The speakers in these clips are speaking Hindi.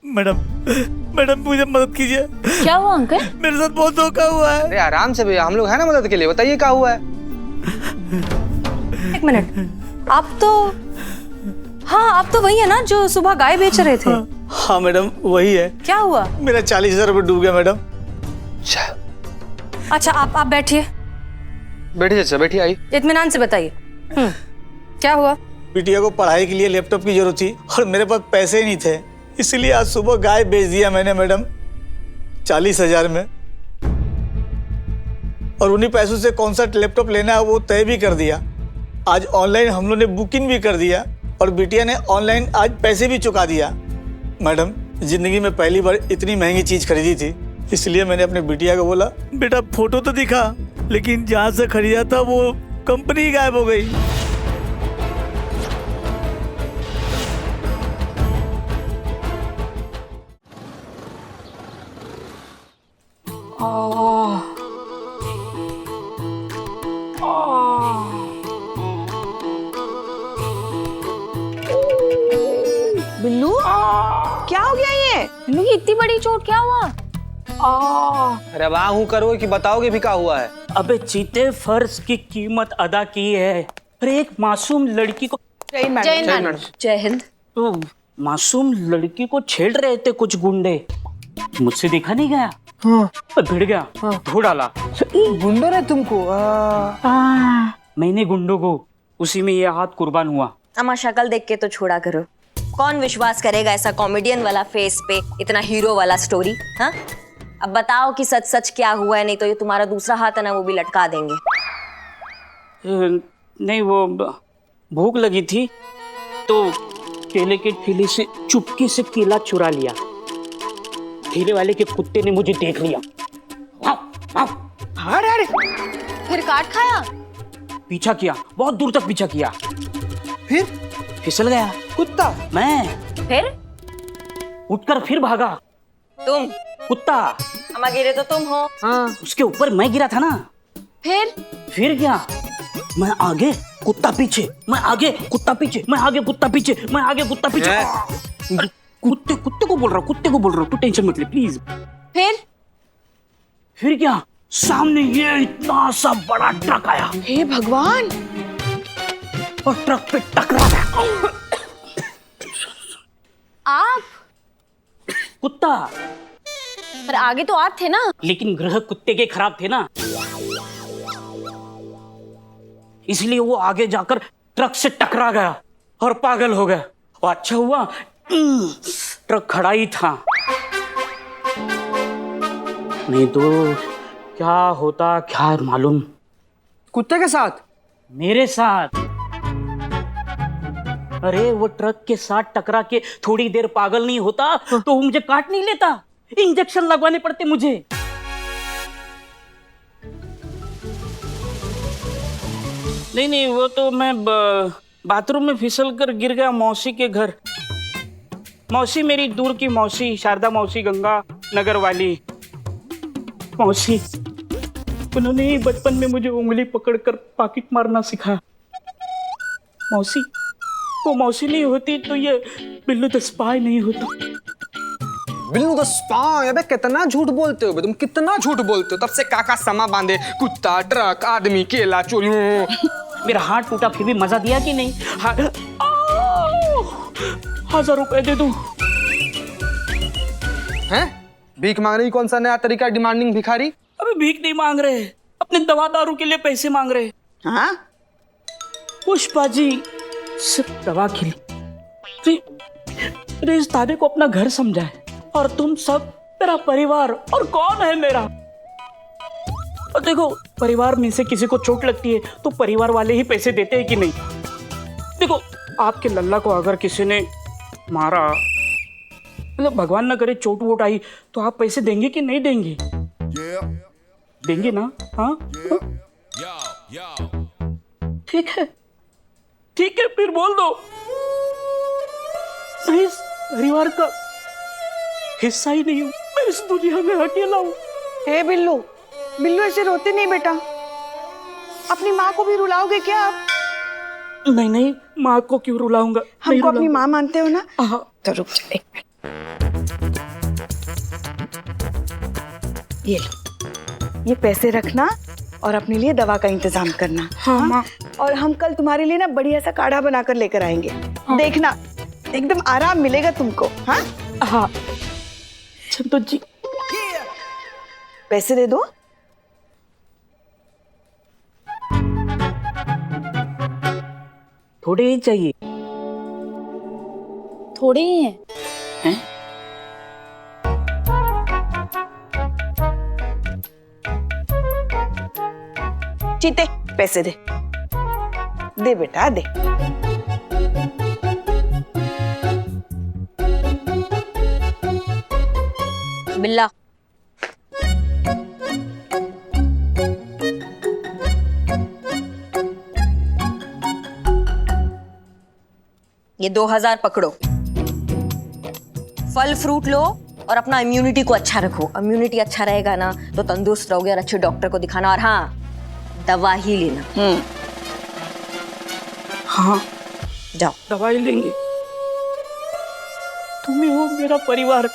मैडम मैडम मुझे मदद कीजिए। क्या हुआ अंकल? मेरे साथ बहुत धोखा हुआ है। अरे आराम से भैया, हम लोग हैं ना मदद के लिए। बताइए क्या हुआ है। एक मिनट, आप तो वही है ना जो सुबह गाय बेच रहे थे? हाँ मैडम वही है। क्या हुआ? मेरा 40,000 रुपये डूब गया मैडम। अच्छा आप बैठिए। बैठिए चाचा, बैठिए, आई। इत्मीनान से बताइए। क्या हुआ? बिटिया को पढ़ाई के लिए लैपटॉप की जरूरत थी और मेरे पास पैसे ही नहीं थे, इसलिए आज सुबह गाय बेच दिया मैंने मैडम 40,000 में। और उन्हीं पैसों से कौन सा लैपटॉप लेना है वो तय भी कर दिया। आज ऑनलाइन हम लोग ने बुकिंग भी कर दिया और बिटिया ने ऑनलाइन आज पैसे भी चुका दिया। मैडम जिंदगी में पहली बार इतनी महंगी चीज खरीदी थी, इसलिए मैंने अपने बिटिया को बोला बेटा फोटो तो दिखा, लेकिन जहाँ से खरीदा था वो कंपनी गायब हो गई। बिल्लू क्या हो गया ये? बिल्लू की इतनी बड़ी चोट, क्या हुआ? अरे अब हूँ करोगे कि बताओगे भी क्या हुआ है? अबे चीते फर्ज की कीमत अदा की है। अरे एक मासूम लड़की को जय मैडम। जय हिंद। तो मासूम लड़की को छेड़ रहे थे कुछ गुंडे, मुझसे देखा नहीं गया। हाँ। भिड़ गया। धो डाला। गुंडों ने तुमको? मैंने गुंडों को, उसी में ये हाथ कुर्बान हुआ। अम्मा शक्ल देख के तो छोड़ा करो, कौन विश्वास करेगा ऐसा कॉमेडियन वाला फेस पे इतना हीरो वाला स्टोरी। हाँ अब बताओ कि सच सच क्या हुआ है, नहीं तो ये तुम्हारा दूसरा हाथ है ना वो भी लटका देंगे। नहीं वो भूख लगी थी तो केले के ठेले से चुपके से केला चुरा लिया। ठेले वाले के कुत्ते ने मुझे देख लिया। अरे फिर काट खाया? पीछा किया, बहुत दूर तक पीछा किया, फिर फिसल गया कुत्ता? मैं। फिर उठकर फिर भागा। तुम? कुत्ता। अम्मा गिरे तो तुम हो। हाँ। उसके ऊपर मैं गिरा था ना। फिर क्या? मैं आगे कुत्ता पीछे, मैं आगे कुत्ता पीछे, मैं आगे कुत्ता पीछे, मैं आगे कुत्ता पीछे। कुत्ते को बोल रहा हूँ, तू टेंशन मत ले प्लीज। फिर क्या? सामने ये इतना सा बड़ा ट्रक आया। हे भगवान! और ट्रक पे टकरा गया। आप? कुत्ता। पर आगे तो आप थे ना। लेकिन ग्रह कुत्ते के खराब थे ना, इसलिए वो आगे जाकर ट्रक से टकरा गया और पागल हो गया। और अच्छा हुआ ट्रक खड़ा ही था, नहीं तो क्या होता क्या मालूम। कुत्ते के साथ? मेरे साथ। अरे वो ट्रक के साथ टकरा के थोड़ी देर पागल नहीं होता तो वो मुझे काट नहीं लेता, इंजेक्शन लगवाने पड़ते मुझे। नहीं वो तो मैं बाथरूम में फिसल कर गिर गया मौसी के घर। मौसी मेरी दूर की मौसी, शारदा मौसी, गंगा नगर वाली मौसी। उन्होंने बचपन में मुझे उंगली पकड़कर पॉकेट मारना सिखाया। मौसी, वो मौसी नहीं होती तो ये बिल्लू द स्पाई नहीं होता। Billu the spy? अबे कितना झूठ बोलते हो तुम, कितना झूठ बोलते हो। तब से काका समा बांधे, कुत्ता, ट्रक, आदमी, केला, चोरी। मेरा हाथ टूटा फिर भी मजा दिया कि नहीं? 1000 रुपए दे दूं? हैं? भीख मांगने की कौन सा नया तरीका? डिमांडिंग भिखारी। अबे भीख नहीं मांग रहे, अपने दवा दारू के लिए पैसे मांग रहे। हाँ? पुष्पा जी सिर्फ दवा के लिए मेरे इस दादे को अपना घर समझा है, और तुम सब मेरा परिवार। और कौन है मेरा? और देखो, परिवार में से किसी को चोट लगती है तो परिवार वाले ही पैसे देते हैं कि नहीं? देखो, आपके लल्ला को अगर किसी ने मारा, मतलब भगवान ना करे चोट वोट आई, तो आप पैसे देंगे कि नहीं देंगे? देंगे ना? हाँ, ठीक है, ठीक है, फिर बोल दो मैं इस परिवार का हिस्सा ही नहीं हूँ, मैं इस दुनिया में अकेला हूँ। हे बिल्लू, बिल्लू ऐसे रोते नहीं बेटा, अपनी माँ को भी रुलाओगे क्या आप? नहीं, माँ को क्यों रुलाऊंगा? हमको अपनी माँ मानते हो ना? हाँ। तो रुक जा एक मिनट। ये लो, ये पैसे रखना और अपने लिए दवा का इंतजाम करना। हाँ माँ। और हम कल तुम्हारे लिए ना बढ़िया सा काढ़ा बनाकर लेकर आएंगे। देखना एकदम आराम मिलेगा तुमको। हाँ हाँ संतोष जी, पैसे दे दो। थोड़े ही चाहिए। थोड़े ही हैं। हैं? चीते पैसे दे, दे बेटा दे। बिल्ला ये 2000 पकड़ो, फल फ्रूट लो और अपना इम्यूनिटी को अच्छा रखो। इम्यूनिटी अच्छा रहेगा ना तो तंदुरुस्त रहोगे और अच्छे डॉक्टर को दिखाना। और हाँ, दवा ही लेना। हाँ जाओ। दवाई लेंगे। तुम ही हो मेरा परिवार,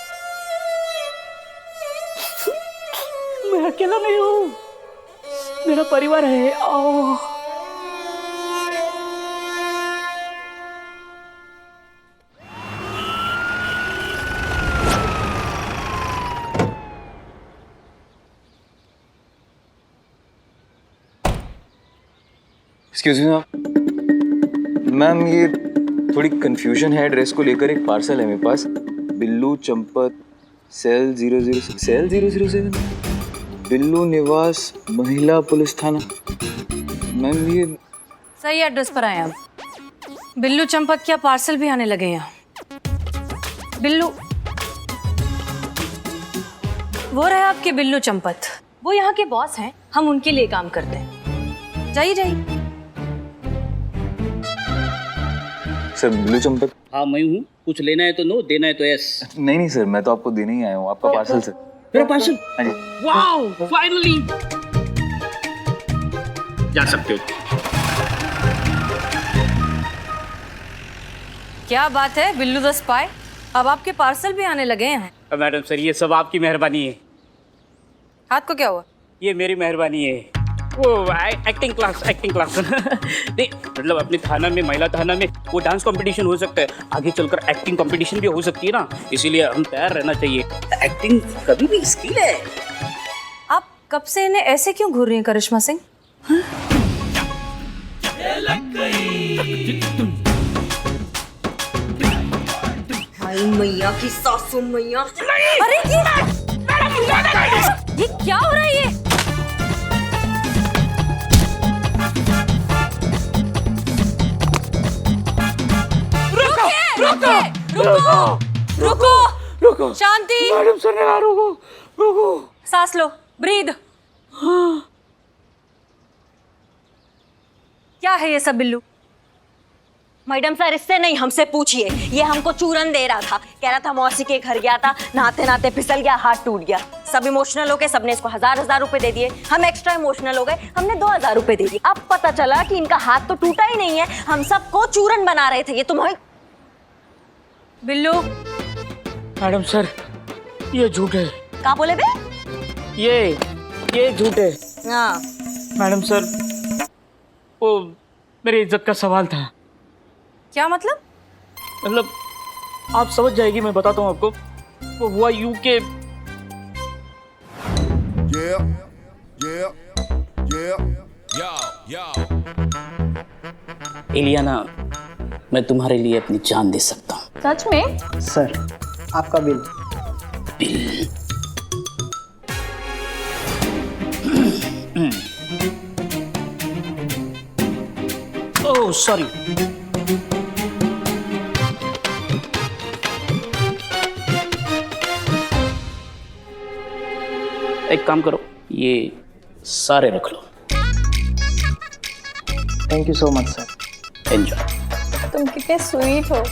मैं अकेला नहीं हूँ, मेरा परिवार है। आओ। एक्सक्यूज मी मैम, ये थोड़ी कंफ्यूजन है एड्रेस को लेकर। एक पार्सल है मेरे पास, बिल्लू चंपत सेल 007 बिल्लू निवास महिला पुलिस थाना। मैम ये सही एड्रेस पर आए हम। बिल्लू चंपत क्या पार्सल भी आने लगे हैं। बिल्लू, वो रहे आपके बिल्लू चंपत, वो यहाँ के बॉस हैं, हम उनके लिए काम करते हैं। जाइए जाइए। सर बिल्लू चंपत। हाँ मैं हूँ। कुछ लेना है तो नो, देना है तो यस। नहीं सर, मैं तो आपको देने ही आया हूँ, आपका पार्सल सर। मेरा पार्सल। हाँ जी। वाओ, फाइनली जा सकते हो। क्या बात है बिल्लू द स्पाई, अब आपके पार्सल भी आने लगे हैं। मैडम सर, ये सब आपकी मेहरबानी है। हाथ को क्या हुआ? ये मेरी मेहरबानी है। वो एक्टिंग क्लास नहीं, मतलब अपने थाना में, महिला थाना में वो डांस कंपटीशन हो सकता है, आगे चलकर एक्टिंग कंपटीशन भी हो सकती है ना, इसीलिए हम तैयार रहना चाहिए। एक्टिंग कभी भी स्किल है। आप कब से इन्हें ऐसे क्यों घूर रही हैं करिश्मा सिंह? भाई मैया की सासू मैया। अरे ये क्या हो रहा है ये? रुको शांति। मैडम सर ने रुको। सांस लो, ब्रीद। क्या है ये सब बिल्लू? मैडम सर, इससे नहीं, हमसे पूछिए। ये हमको चूरन दे रहा था, कह रहा था मौसी के घर गया था, नहाते नहाते फिसल गया, हाथ टूट गया। सब इमोशनल हो गए, सबने इसको 1000 रुपए दे दिए। हम एक्स्ट्रा इमोशनल हो गए, हमने 2000 रुपए दे दिए। अब पता चला कि इनका हाथ तो टूटा ही नहीं है, हम सबको चूरन बना रहे थे। ये तुम्हारे बिल्लू। मैडम सर, ये झूठ है। क्या बोले बे? ये झूठ है। हाँ। मैडम सर, वो मेरी इज्जत का सवाल था। क्या मतलब? मतलब आप समझ जाएगी, मैं बताता हूँ आपको। वो हुआ यूं के इलियाना, मैं तुम्हारे लिए अपनी जान दे सकता हूँ। सच में? सर आपका बिल। Oh sorry. एक काम करो, ये सारे रख लो। Thank you so much sir. Enjoy. तुम कितने स्वीट हो।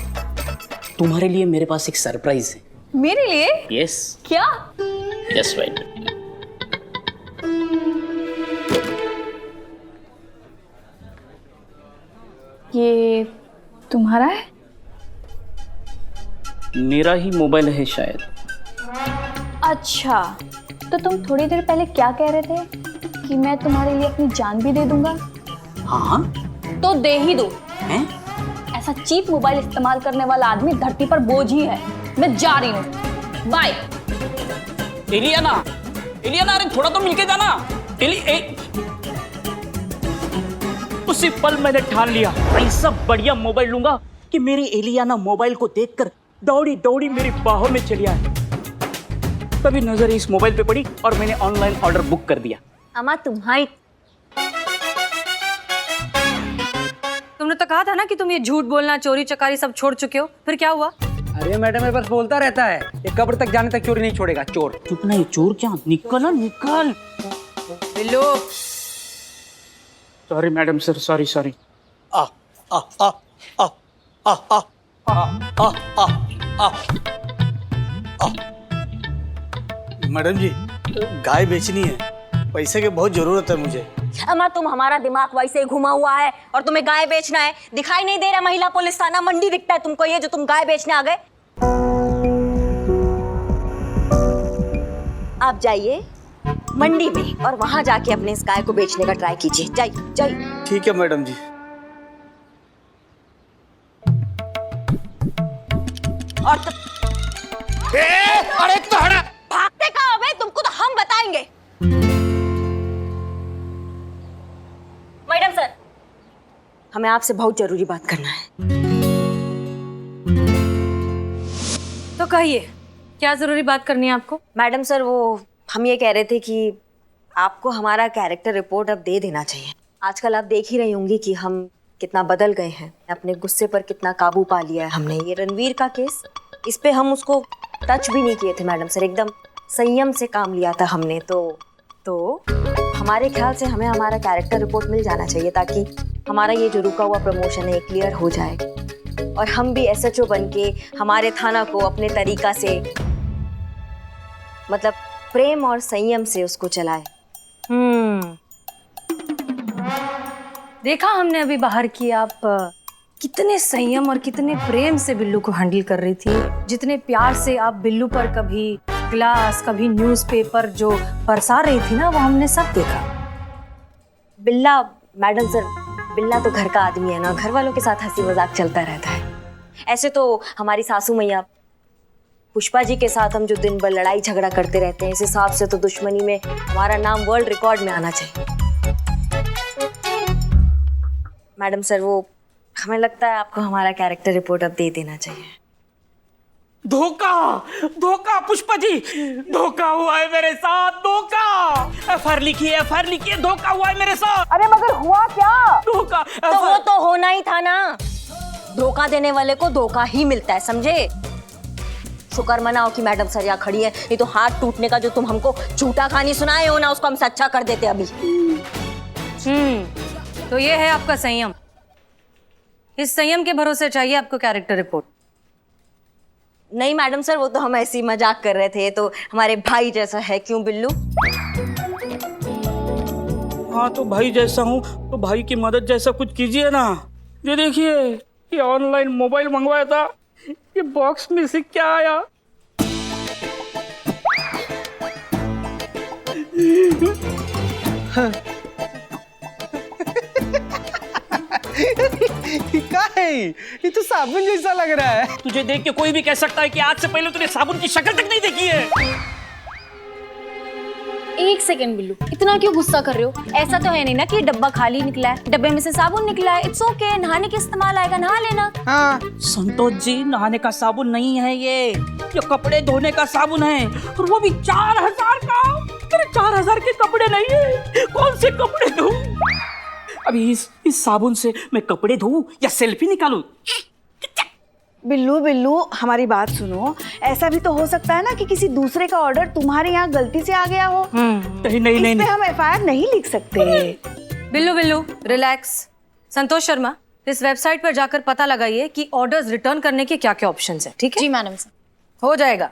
तुम्हारे लिए मेरे पास एक सरप्राइज है। मेरे लिए? यस। क्या? Yes right. ये तुम्हारा है? मेरा ही मोबाइल है शायद। अच्छा, तो तुम थोड़ी देर पहले क्या कह रहे थे कि मैं तुम्हारे लिए अपनी जान भी दे दूंगा? हाँ तो दे ही दो। हैं? ऐसा चीप मोबाइल इस्तेमाल करने वाला आदमी धरती पर बोझ ही है। मैं जा रही हूँ, बाय। एलियाना, एलियाना, अरे थोड़ा तो मिलके जाना। उसी पल मैंने ठान लिया, ऐसा बढ़िया मोबाइल लूंगा कि मेरी एलियाना मोबाइल को देखकर दौड़ी दौड़ी मेरी बाहों में चली आए। तभी नजर इस मोबाइल पे पड़ी और मैंने ऑनलाइन ऑर्डर बुक कर दिया। अम्मा तुम्हारी तुमने तो कहा था ना कि तुम ये झूठ बोलना, चोरी चकारी सब छोड़ चुके हो, फिर क्या हुआ? अरे मैडम मेरे पास बोलता रहता है, ये कब्र तक जाने तक चोरी नहीं छोड़ेगा, चोर। चुप नहीं, चोर क्या? निकल ना, निकल। Billu, sorry madam sir, sorry sorry. आ आ आ आ आ आ आ आ आ आ मैडम जी, गाय बेचनी है, पैसे की बहुत जरूरत है मुझे। अम्मा तुम हमारा दिमाग वैसे ही घुमा हुआ है और तुम्हें गाय बेचना है। दिखाई नहीं दे रहा महिला पुलिस थाना मंडी दिखता है तुमको, ये जो तुम गाय बेचने आ गए। आप जाइए मंडी में और वहां जाके अपने इस गाय को बेचने का ट्राई कीजिए। जाइए जाइए। ठीक है मैडम जी। और तो अरे तो हटा। भागते कहाँ हो बे? तुमको तो हम बताएंगे। मैडम सर, हमें आपसे बहुत जरूरी बात करना है। तो कहिए, क्या जरूरी बात करनी है आपको? मैडम सर, वो हम ये कह रहे थे कि आपको हमारा कैरेक्टर रिपोर्ट अब दे देना चाहिए। आजकल आप देख ही रही होंगी कि हम कितना बदल गए हैं, अपने गुस्से पर कितना काबू पा लिया है हमने। ये रणवीर का केस, इस पे हम उसको टच भी नहीं किए थे मैडम सर, एकदम संयम से काम लिया था हमने। तो हमारे ख्याल से हमें हमारा कैरेक्टर रिपोर्ट मिल जाना चाहिए ताकि हमारा ये जो रुका हुआ प्रमोशन है क्लियर हो जाए और हम भी SHO बन के हमारे थाना को अपने तरीका से, मतलब प्रेम और संयम से उसको चलाए। देखा हमने अभी बाहर की आप कितने संयम और कितने प्रेम से बिल्लू को हैंडल कर रही थी, जितने प्यार से आप बिल्लू पर कभी ग्लास, कभी न्यूज़पेपर जो बरसा रही थी ना, वो हमने सब देखा। बिल्ला, मैडम सर, बिल्ला तो घर का आदमी है ना, घर वालों के साथ हंसी मजाक चलता रहता है। ऐसे तो हमारी सासू मैया पुष्पा जी के साथ हम जो दिन भर लड़ाई झगड़ा करते रहते हैं, इस हिसाब से तो दुश्मनी में हमारा नाम वर्ल्ड रिकॉर्ड में आना चाहिए। मैडम सर, वो हमें लगता है आपको हमारा कैरेक्टर रिपोर्ट अब दे देना चाहिए। धोखा, धोखा पुष्पा जी, धोखा हुआ है मेरे साथ, धोखा। FIR लिखिए, FIR लिखिए, धोखा हुआ है मेरे साथ। अरे मगर हुआ क्या? धोखा। तो वो तो होना ही था ना, धोखा देने वाले को धोखा ही मिलता है, समझे? शुक्र मनाओ कि मैडम सर यहाँ खड़ी है, नहीं तो हाथ टूटने का जो तुम हमको झूठा कहानी सुनाए हो ना, उसको हम सच्चा कर देते अभी। तो ये है आपका संयम। इस संयम के भरोसे चाहिए आपको कैरेक्टर रिपोर्ट? नहीं मैडम सर, वो तो हम ऐसे ही मजाक कर रहे थे, तो हमारे भाई जैसा है, क्यों बिल्लू? हाँ तो भाई जैसा हूँ तो भाई की मदद जैसा कुछ कीजिए ना। ये देखिए, ये ऑनलाइन मोबाइल मंगवाया था, ये बॉक्स में से क्या आया? क्या है ये? तो साबुन जैसा लग रहा है। तुझे देख के कोई भी कह सकता है कि आज से पहले तूने साबुन की शक्ल तक नहीं देखी है। एक सेकंड बिल्लू, इतना क्यों गुस्सा कर रहे हो? ऐसा तो है नहीं ना कि डब्बा खाली निकला है, डब्बे में से साबुन निकला है। इट्स ओके, नहाने के इस्तेमाल आएगा, नहा लेना। हाँ, संतोष जी, नहाने का साबुन नहीं है ये कपड़े धोने का साबुन है, और वो भी 4000 का। तेरे 4000 के कपड़े नहीं है, कौन से कपड़े धोऊं? अभी इस साबुन से मैं कपड़े धोऊं या सेल्फी निकालूं? बिल्लू बिल्लू, हमारी बात सुनो, ऐसा भी तो हो सकता है ना कि किसी दूसरे का ऑर्डर तुम्हारे यहाँ गलती से आ गया हो। नहीं इस पे हम FIR नहीं लिख सकते। बिल्लू बिल्लू रिलैक्स। संतोष शर्मा, इस वेबसाइट पर जाकर पता लगाइए कि ऑर्डर्स रिटर्न करने के क्या क्या ऑप्शंस हैं, ठीक है? जी मैडम सर। हो जाएगा।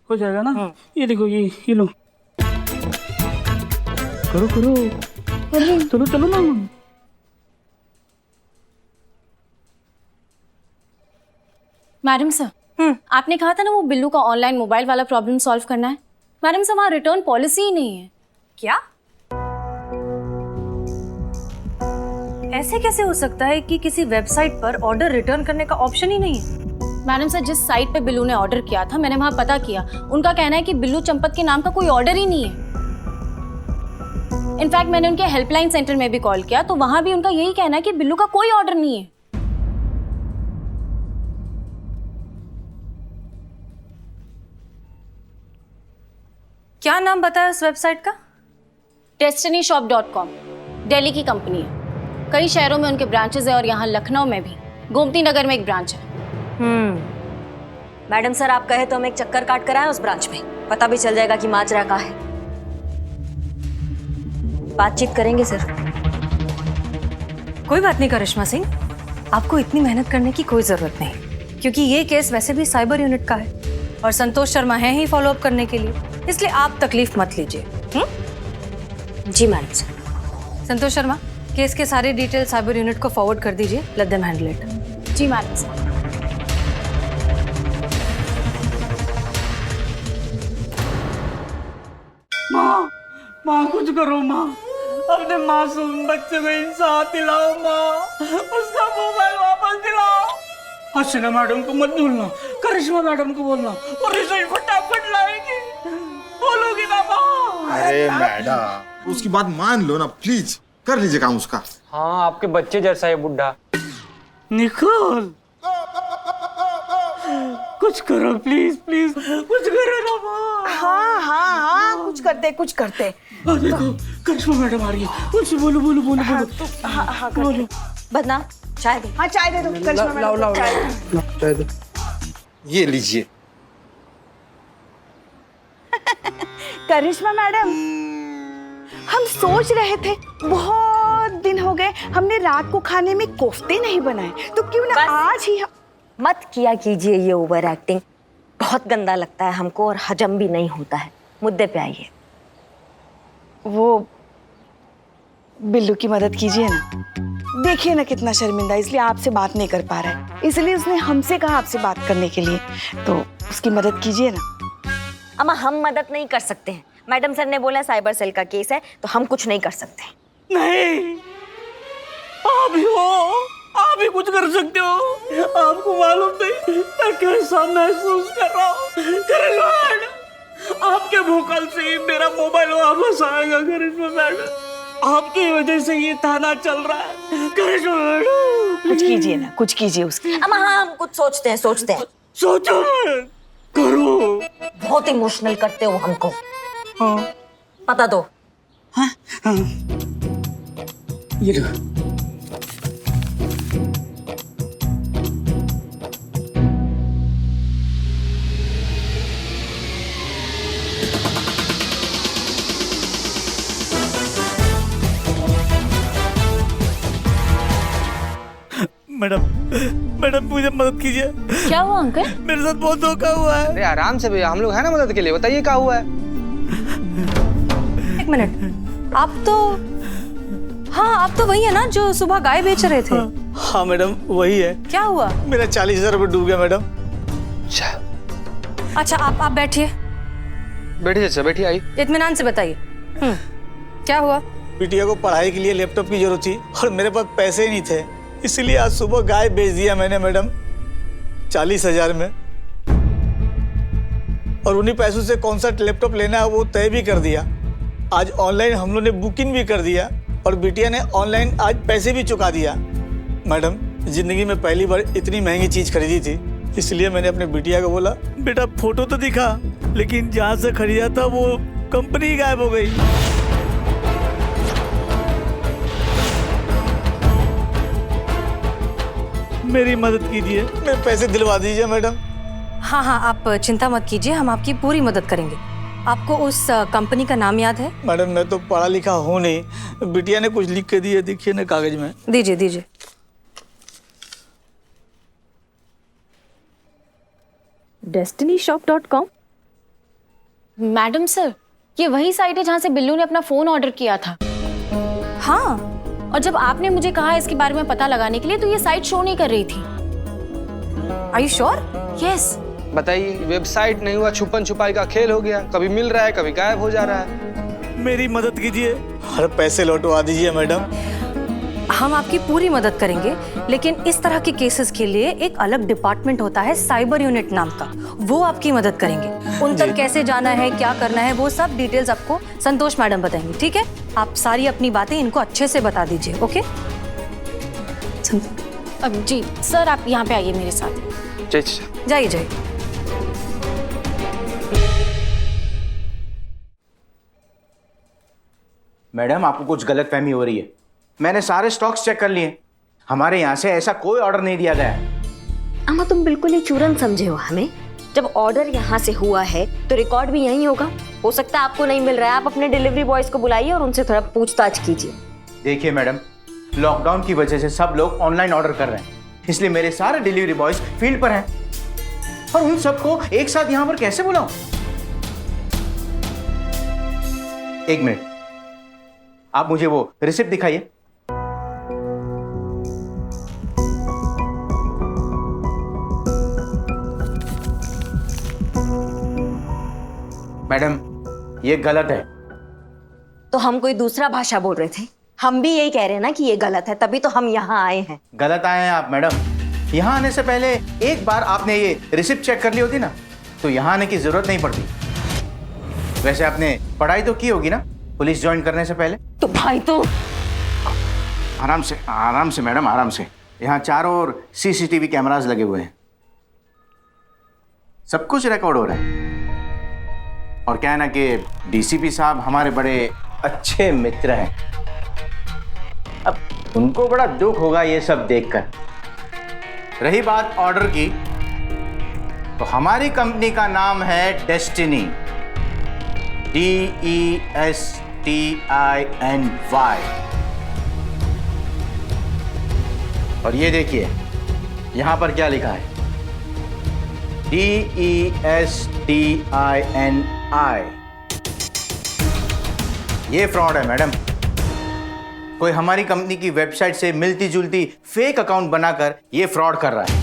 हो जाएगा ना? ये देखो, ये लो, करो करो, चलो चलो ना। मैडम सर, आपने कहा था ना वो बिल्लू का ऑनलाइन मोबाइल वाला प्रॉब्लम सॉल्व करना है, मैडम सर वहाँ रिटर्न पॉलिसी ही नहीं है। क्या? ऐसे कैसे हो सकता है कि किसी वेबसाइट पर ऑर्डर रिटर्न करने का ऑप्शन ही नहीं है? मैडम सर जिस साइट पे बिल्लू ने ऑर्डर किया था मैंने वहाँ पता किया, उनका कहना है कि बिल्लू चंपत के नाम का कोई ऑर्डर ही नहीं है। इनफैक्ट मैंने उनके हेल्पलाइन सेंटर में भी कॉल किया तो वहाँ भी उनका यही कहना है कि बिल्लू का कोई ऑर्डर नहीं है। क्या नाम बताया उस वेबसाइट का? destinyshop.com दिल्ली की कंपनी है। कई शहरों में उनके ब्रांचेस है और यहाँ लखनऊ में भी, गोमती नगर में एक ब्रांच है। मैडम सर आप कहे तो हम एक चक्कर काट कर आए उस ब्रांच में, पता भी चल जाएगा कि माजरा कहाँ है। बातचीत करेंगे सर। कोई बात नहीं करिश्मा सिंह, आपको इतनी मेहनत करने की कोई जरूरत नहीं, क्योंकि ये केस वैसे भी साइबर यूनिट का है और संतोष शर्मा है ही फॉलो अप करने के लिए, इसलिए आप तकलीफ मत लीजिए। जी madam sir. Santosh Sharma, case के सारे डिटेल साइबर यूनिट को फॉरवर्ड कर दीजिए, लेट देम हैंडल इट। जी मैडम सर। माँ कुछ करो माँ, अपने मासूम बच्चे को इंसाफ दिलाओ माँ, उसका मोबाइल वापस दिलाओ। हसीना मैडम को मत भूलना, करिश्मा मैडम को बोलना और रिजल्ट फटाफट लाएगी, बोलोगी ना माँ? अरे मैडम उसकी बात मान लो ना प्लीज, कर लीजिए काम उसका। हाँ आपके बच्चे जैसा है बुढ़ा। निकोल कुछ करो प्लीज प्लीज, कुछ करो ना माँ। हाँ हाँ हाँ कुछ करते। देखो करिश्मा मैडम आ रही है, उनसे बोलो बोलो बोलो बोलो। हाँ हाँ बोलो। बदना चाय दे। हाँ चाय दे दो करिश्मा मैडम, चाय दो। ये लीजिए। करिश्मा मैडम, हम सोच रहे थे बहुत दिन हो गए हमने रात को खाने में कोफ्ते नहीं बनाए, तो क्यों ना बस। आज ही मत किया कीजिए ये ओवर एक्टिंग, बहुत गंदा लगता है हमको और हजम भी नहीं होता है। मुद्दे पे आइए। वो बिल्लू की मदद कीजिए ना, देखिए ना कितना शर्मिंदा, इसलिए आपसे बात नहीं कर पा रहा है, इसलिए उसने हमसे कहा आपसे बात करने के लिए, तो उसकी मदद कीजिए ना। अम्मा हम मदद नहीं कर सकते हैं, मैडम सर ने बोला साइबर सेल का केस है तो हम कुछ नहीं कर सकते। नहीं, आप ही हो, आप ही कुछ कर सकते हो। आपको मालूम नहीं मैं कैसा महसूस कर रहा हूँ। करिश्मा मैडम, आपके भूकल से ही मेरा मोबाइल वापस आएगा। करिश्मा मैडम, आपकी वजह से ये थाना चल रहा है। करिश्मा मैडम, कुछ कीजिए ना, कुछ कीजिए उसकी। अम्मा हाँ हम कुछ सोचते हैं। सोचो करो। बहुत इमोशनल करते हो हमको। हाँ पता दो। हाँ हाँ ये लो। मैडम मुझे मदद कीजिए। क्या हुआ अंकल? मेरे साथ बहुत धोखा हुआ है। अरे आराम से भैया, हम लोग हैं ना मदद के लिए, बताइए क्या हुआ है। एक मिनट, आप तो वही है ना जो सुबह गाय बेच रहे थे? हाँ मैडम वही है। क्या हुआ? मेरा 40,000 रुपये डूब गया मैडम। अच्छा आप बैठिए, बैठिए अच्छा, बैठिए आई। इत्मीनान से बताइए। क्या हुआ? बिटिया को पढ़ाई के लिए लैपटॉप की जरूरत थी और मेरे पास पैसे ही नहीं थे, इसलिए आज सुबह गाय बेच दिया मैंने मैडम 40,000 में, और उन्हीं पैसों से कौन सा लैपटॉप लेना है वो तय भी कर दिया। आज ऑनलाइन हम लोग ने बुकिंग भी कर दिया और बिटिया ने ऑनलाइन आज पैसे भी चुका दिया। मैडम जिंदगी में पहली बार इतनी महंगी चीज़ खरीदी थी, इसलिए मैंने अपने बिटिया को बोला बेटा फोटो तो दिखा, लेकिन जहाँ से खरीदा था वो कंपनी गायब हो गई। मेरी मदद कीजिए, मेरे पैसे दिलवा दीजिए मैडम। हाँ आप चिंता मत कीजिए, हम आपकी पूरी मदद करेंगे। आपको उस कंपनी का नाम याद है? मैडम मैं तो पढ़ा लिखा हूँ नहीं, बिटिया ने कुछ लिख के दिया, देखिए ना कागज में। दीजिए। destinyshop.com। मैडम सर, ये वही साइट है जहाँ से बिल्लू ने अपना फोन ऑर्डर किया था। हाँ, और जब आपने मुझे कहा इसके बारे में पता लगाने के लिए तो ये साइट शो नहीं कर रही थी। Are you sure? यस, बताइए, वेबसाइट नहीं हुआ, छुपन छुपाई का खेल हो गया, कभी मिल रहा है कभी गायब हो जा रहा है। मेरी मदद कीजिए और पैसे लौटवा दीजिए मैडम। हम आपकी पूरी मदद करेंगे, लेकिन इस तरह के केसेस के लिए एक अलग डिपार्टमेंट होता है, साइबर यूनिट नाम का, वो आपकी मदद करेंगे। उन तक कैसे जाना है, क्या करना है, वो सब डिटेल्स आपको संतोष मैडम बताएंगी, ठीक है? आप सारी अपनी बातें इनको अच्छे से बता दीजिए, ओके? अब जी सर, आप यहाँ पे आइए मेरे साथ। जाइए जाइए। मैडम, आपको कुछ गलतफहमी हो रही है। मैंने सारे स्टॉक्स चेक कर लिए, हमारे यहाँ से ऐसा कोई ऑर्डर नहीं दिया गया है। अम्मा तुम बिल्कुल ही चूरन समझे हो हमें। जब ऑर्डर यहाँ से हुआ है तो रिकॉर्ड भी यहीं होगा। हो सकता है आपको नहीं मिल रहा है, आप अपने डिलीवरी बॉयज को बुलाइए और उनसे थोड़ा पूछताछ कीजिए। देखिए मैडम, लॉकडाउन की वजह से सब लोग ऑनलाइन ऑर्डर कर रहे हैं, इसलिए मेरे सारे डिलीवरी बॉयज फील्ड पर हैं और उन सबको एक साथ यहाँ पर कैसे बुलाऊं? एक मिनट, आप मुझे वो रिसिप्ट दिखाइए। मैडम, ये गलत है। तो हम कोई दूसरा भाषा बोल रहे थे? हम भी यही कह रहे हैं ना कि ये गलत है, तभी तो हम यहाँ आए हैं। गलत आए हैं आप मैडम। यहाँ आने से पहले एक बार आपने ये रिसिप्ट चेक कर ली होती ना, तो यहाँ आने की जरूरत नहीं पड़ती। वैसे आपने पढ़ाई तो की होगी ना पुलिस ज्वाइन करने से पहले? तो भाई तो आराम से मैडम, आराम से। यहाँ चारों ओर सीसीटीवी कैमरास लगे हुए हैं, सब कुछ रिकॉर्ड हो रहा है। और क्या है ना कि डीसीपी साहब हमारे बड़े अच्छे मित्र हैं। अब उनको बड़ा दुख होगा ये सब देखकर। रही बात ऑर्डर की, तो हमारी कंपनी का नाम है डेस्टिनी, DESTINY। और ये देखिए यहां पर क्या लिखा है, DESTINI। ये फ्रॉड है मैडम। कोई हमारी कंपनी की वेबसाइट से मिलती जुलती फेक अकाउंट बनाकर ये फ्रॉड कर रहा है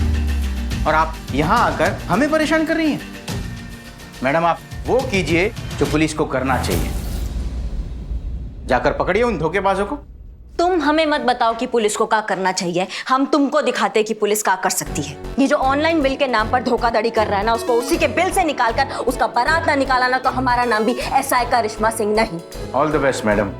और आप यहां आकर हमें परेशान कर रही हैं। मैडम, आप वो कीजिए जो पुलिस को करना चाहिए, जाकर पकड़िए उन धोखेबाजों को। तुम हमें मत बताओ कि पुलिस को क्या करना चाहिए, हम तुमको दिखाते हैं कि पुलिस क्या कर सकती है। ये जो ऑनलाइन बिल के नाम पर धोखाधड़ी कर रहा है ना, उसको उसी के बिल से निकालकर उसका बारात ना निकाला ना, तो हमारा नाम भी SI करिश्मा सिंह नहीं। All the best madam.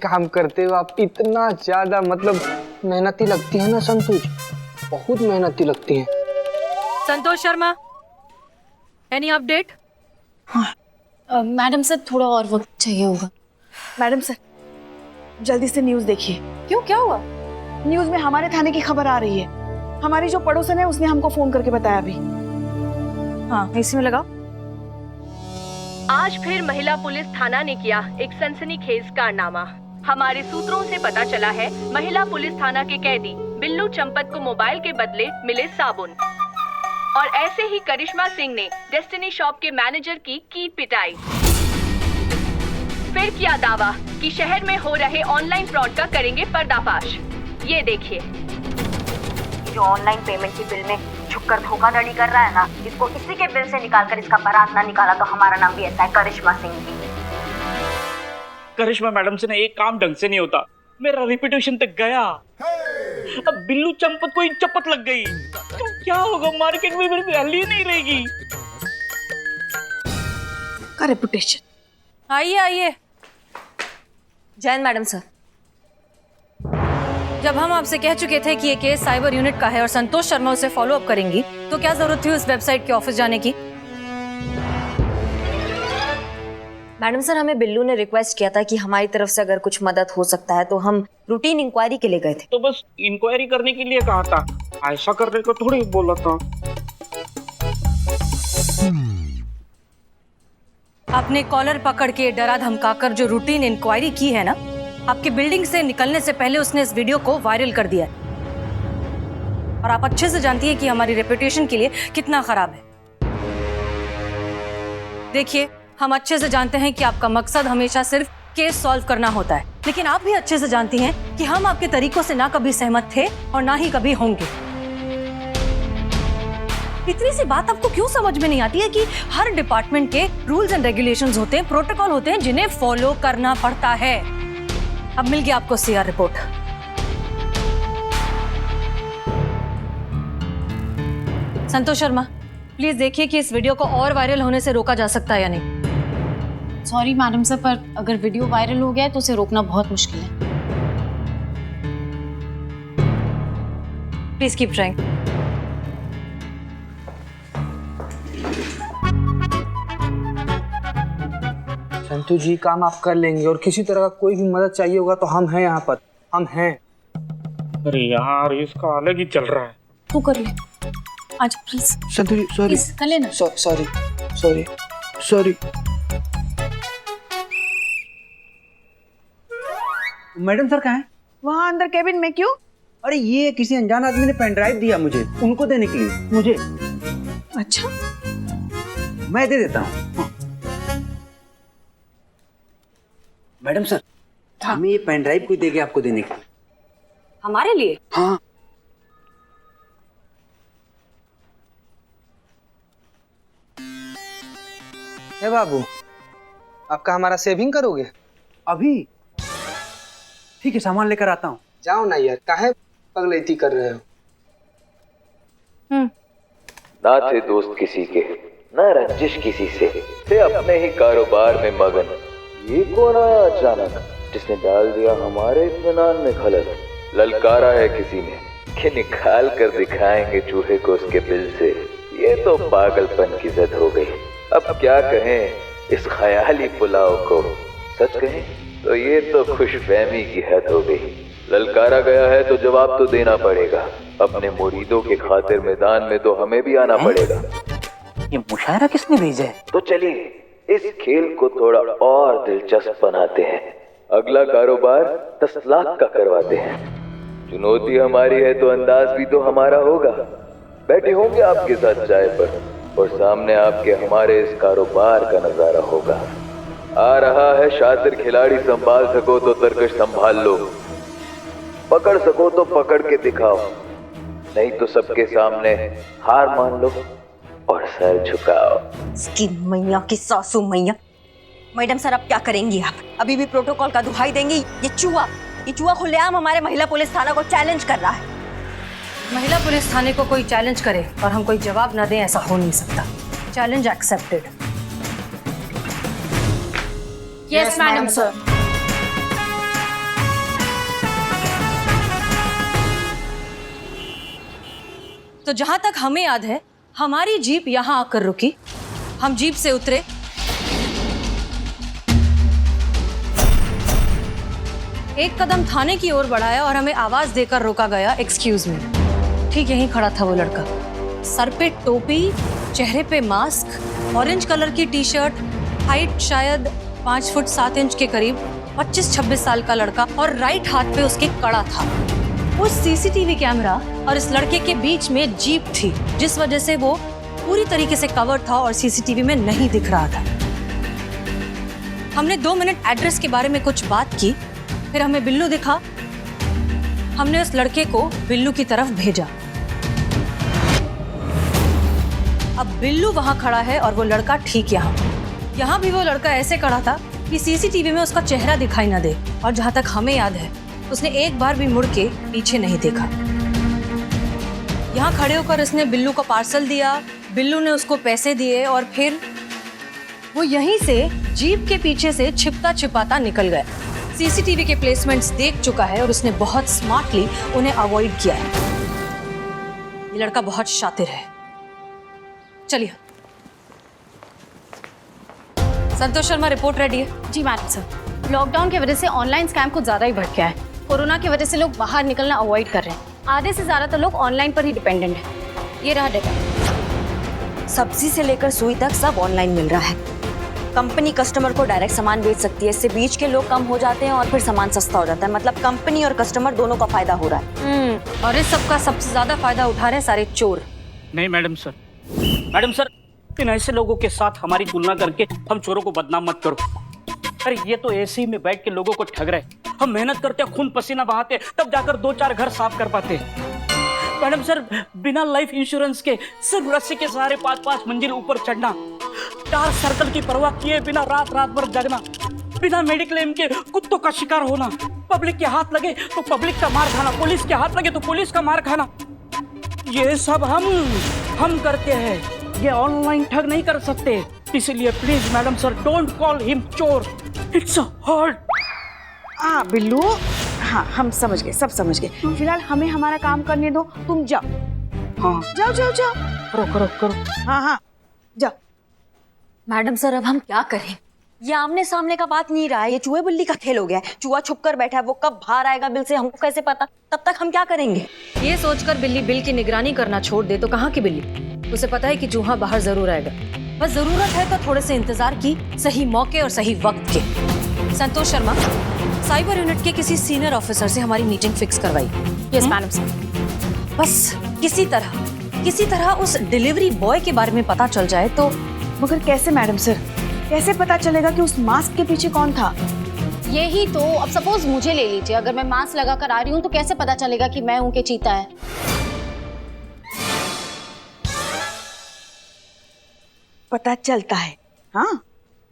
काम करते हो आप इतना ज्यादा, मतलब मेहनती लगती है ना संतोष, बहुत मेहनती लगती है। Santosh Sharma, any update? Madam sir, थोड़ा और वक्त चाहिए होगा। मैडम सर, जल्दी से न्यूज़ देखिए। क्यों, क्या हुआ? न्यूज़ में हमारे थाने की खबर आ रही है। हमारी जो पड़ोसन है उसने हमको फोन करके बताया अभी। हाँ, इसमें लगाओ। आज फिर महिला पुलिस थाना ने किया एक सनसनीखेज कारनामा। हमारे सूत्रों से पता चला है, महिला पुलिस थाना के कैदी बिल्लू चंपत को मोबाइल के बदले मिले साबुन। और ऐसे ही करिश्मा सिंह ने डेस्टिनी शॉप के मैनेजर की पिटाई। फिर किया दावा कि शहर में हो रहे ऑनलाइन फ्रॉड का करेंगे पर्दाफाश। ये देखिए, जो ऑनलाइन पेमेंट की बिल में छुपकर धोखाधड़ी कर रहा है ना, इसको इसी के बिल से निकालकर इसका बारात ना निकाला तो हमारा नाम भी SI करिश्मा सिंह भी। करिश्मा मैडम से ना एक काम ढंग से नहीं होता, मेरा रेपुटेशन तक गया। अब बिल्लू चंपत को चपत लग गई तो क्या होगा, मार्केट में मेरी वैल्यू नहीं रहेगी। का रेपुटेशन। आइए आइए। जैन मैडम सर, जब हम आपसे कह चुके थे कि ये केस साइबर यूनिट का है और संतोष शर्मा उसे फॉलो अप करेंगी, तो क्या जरूरत थी उस वेबसाइट के ऑफिस जाने की? मैडम सर, हमें बिल्लू ने रिक्वेस्ट किया था कि हमारी तरफ से अगर कुछ मदद हो सकता है तो हम रूटीन इंक्वायरी के लिए गए थे। तो बस इंक्वायरी करने के लिए कहा था, ऐसा करने को थोड़ी बोला था। आपने कॉलर पकड़ के डरा धमकाकर जो रूटीन इंक्वायरी की है ना, आपकी बिल्डिंग से निकलने से पहले उसने इस वीडियो को वायरल कर दिया है। और आप अच्छे से जानती है कि हमारी रेपुटेशन के लिए कितना खराब है। देखिए, हम अच्छे से जानते हैं कि आपका मकसद हमेशा सिर्फ केस सॉल्व करना होता है, लेकिन आप भी अच्छे से जानती हैं कि हम आपके तरीकों से ना कभी सहमत थे और ना ही कभी होंगे। इतनी सी बात आपको क्यों समझ में नहीं आती है कि हर डिपार्टमेंट के रूल्स एंड रेगुलेशंस होते हैं, प्रोटोकॉल होते हैं जिन्हें फॉलो करना पड़ता है। अब मिल गया आपको CR report. Santosh Sharma, please देखिए कि इस वीडियो को और वायरल होने से रोका जा सकता है या नहीं। सॉरी मैडम सर, पर अगर वीडियो वायरल हो गया है तो उसे रोकना बहुत मुश्किल है। Please keep trying. Santu ji, काम आप कर लेंगे और किसी तरह का कोई भी मदद चाहिए होगा तो हम हैं यहाँ पर, हम हैं। अरे यार, इसका अलग ही चल रहा है। तू कर ले आज please. Santu ji sorry, please कर लेना। Sorry sorry sorry. Madam sir कहाँ हैं? वहाँ अंदर केबिन में। क्यों? अरे ये किसी अनजान आदमी ने पेन ड्राइव दिया मुझे, उनको देने के लिए। मुझे? अच्छा, मैं दे देता हूँ। मैडम सर, हमें ये पेन ड्राइव कोई देगा आपको देने के लिए? हमारे लिए? हाँ। हे बाबू, आपका हमारा सेविंग करोगे? अभी? ठीक है, सामान लेकर आता हूँ। जाओ ना यार, काहे पगलैती कर रहे हो? ना थे दोस्त किसी के, ना रंजिश किसी से अपने ही कारोबार में मगन। ये कौन आया अचानक जिसने डाल दिया हमारे इत्मीनान में खलल? ललकारा है किसी ने कि निकाल कर दिखाएंगे चूहे को उसके बिल से। ये तो पागलपन की जद हो गई। अब क्या कहें इस ख्याली पुलाव को? सच कहें तो ये तो खुशफहमी की हद हो गई। ललकारा गया है तो जवाब तो देना पड़ेगा। अपने मुरीदों के खातिर मैदान में तो हमें भी आना पड़ेगा। ये मुशायरा किसने भेजा है? तो चलिए इस खेल को थोड़ा और दिलचस्प बनाते हैं। अगला कारोबार 10 लाख का करवाते हैं। चुनौती हमारी है तो अंदाज भी तो हमारा होगा। बैठे होंगे आपके साथ चाय पर और सामने आपके हमारे इस कारोबार का नजारा होगा। आ रहा है शातिर खिलाड़ी, संभाल सको तो तरकश संभाल लो, पकड़ सको तो पकड़ के दिखाओ, नहीं तो सबके सामने हार मान लो और सर झुकाओ। इसकी मैया की सासू मैया। मैडम सर, अब क्या करेंगी आप? अभी भी प्रोटोकॉल का दुहाई देंगी? ये चूहा खुलेआम हमारे महिला पुलिस थाना को चैलेंज कर रहा है। महिला पुलिस थाने को कोई चैलेंज करे और हम कोई जवाब ना दें, ऐसा हो नहीं सकता। Challenge accepted. Yes madam sir. तो जहां तक हमें याद है, हमारी जीप यहां आकर रुकी। हम जीप से उतरे, एक कदम थाने की ओर बढ़ाया और हमें आवाज देकर रोका गया, एक्सक्यूज मी। ठीक यहीं खड़ा था वो लड़का, सर पे टोपी, चेहरे पे मास्क, ऑरेंज कलर की टी शर्ट, हाइट शायद 5 फुट 7 इंच के करीब, 25-26 साल का लड़का, और राइट हाथ पे उसके कड़ा था। उस सीसीटीवी कैमरा और इस लड़के के बीच में जीप थी, जिस वजह से वो पूरी तरीके से कवर था और सीसीटीवी में नहीं दिख रहा था। हमने 2 मिनट एड्रेस के बारे में कुछ बात की, फिर हमें बिल्लू दिखा। हमने उस लड़के को बिल्लू की तरफ भेजा। अब बिल्लू वहां खड़ा है और वो लड़का ठीक यहाँ भी वो लड़का ऐसे खड़ा था कि सीसीटीवी में उसका चेहरा दिखाई ना दे, और जहां तक हमें याद है उसने एक बार भी मुड़ के पीछे नहीं देखा। यहाँ खड़े होकर उसने बिल्लू को पार्सल दिया, बिल्लू ने उसको पैसे दिए और फिर वो यहीं से जीप के पीछे से छिपता छिपाता निकल गया। सीसीटीवी के प्लेसमेंट्स देख चुका है और उसने बहुत स्मार्टली उन्हें अवॉइड किया है। ये लड़का बहुत शातिर है। चलिए, संतोष शर्मा, रिपोर्ट रेडी है? जी मैडम सर। लॉकडाउन की वजह से ऑनलाइन स्कैम कुछ ज्यादा ही बढ़ गया है। कोरोना की वजह से लोग बाहर निकलना अवॉइड कर रहे हैं। आधे से ज्यादा तो लोग ऑनलाइन पर ही डिपेंडेंट है। ये रहा डेटा। सब्जी से लेकर सुई तक सब ऑनलाइन मिल रहा है। कंपनी कस्टमर को डायरेक्ट सामान बेच सकती है, इससे बीच के लोग कम हो जाते हैं और फिर सामान सस्ता हो जाता है। मतलब कंपनी और कस्टमर दोनों का फायदा हो रहा है। और इस सब का सबसे ज्यादा फायदा उठा रहे हैं सारे चोर। नहीं मैडम सर, मैडम सर, इन ऐसे लोगों के साथ हमारी तुलना करके हम चोरों को बदनाम मत करो। अरे ये तो ऐसे ही में बैठ के लोगों को ठग रहे। हम मेहनत करते, खून पसीना बहाते, तब जाकर 2-4 घर साफ कर पाते। मैडम सर, बिना लाइफ इंश्योरेंस के सिर्फ रस्सी के सहारे 5-5 मंजिल ऊपर चढ़ना, डार्क सर्कल की परवाह किए बिना रात रात भर जगना, बिना मेडिक्लेम के कुत्तों का शिकार होना, पब्लिक के हाथ लगे तो पब्लिक का मार खाना, पुलिस के हाथ लगे तो पुलिस का मार खाना, ये सब हम करते हैं। ये ऑनलाइन ठग नहीं कर सकते। इसलिए please madam sir, don't call him चोर, इट्स हर्ट। हाँ बिल्लू, हाँ हम समझ गए, सब समझ गए। फिलहाल हमें हमारा काम करने दो, तुम जाओ। हाँ जाओ जाओ जाओ, करो। हाँ हाँ जाओ। मैडम सर, अब हम क्या करें? ये आमने सामने का बात नहीं रहा है, ये चूहे बिल्ली का खेल हो गया है। चूहा छुप कर बैठा है, वो कब बाहर आएगा बिल से हमको कैसे पता? तब तक हम क्या करेंगे? ये सोचकर बिल्ली बिल की निगरानी करना छोड़ दे तो कहाँ की बिल्ली? उसे पता है कि चूहा बाहर जरूर आएगा, बस जरूरत है तो थोड़े से इंतजार की, सही मौके और सही वक्त के। संतोष शर्मा, साइबर यूनिट के किसी सीनियर ऑफिसर से हमारी मीटिंग फिक्स करवाई। Yes madam sir. बस किसी तरह उस डिलीवरी बॉय के बारे में पता चल जाए तो। मगर कैसे मैडम सर, कैसे पता चलेगा कि उस मास्क के पीछे कौन था? यही तो। अब सपोज मुझे ले लीजिए, अगर मैं मास्क लगा कर आ रही हूँ तो कैसे पता चलेगा कि मैं हूँ कि चीता है? पता चलता है, हाँ।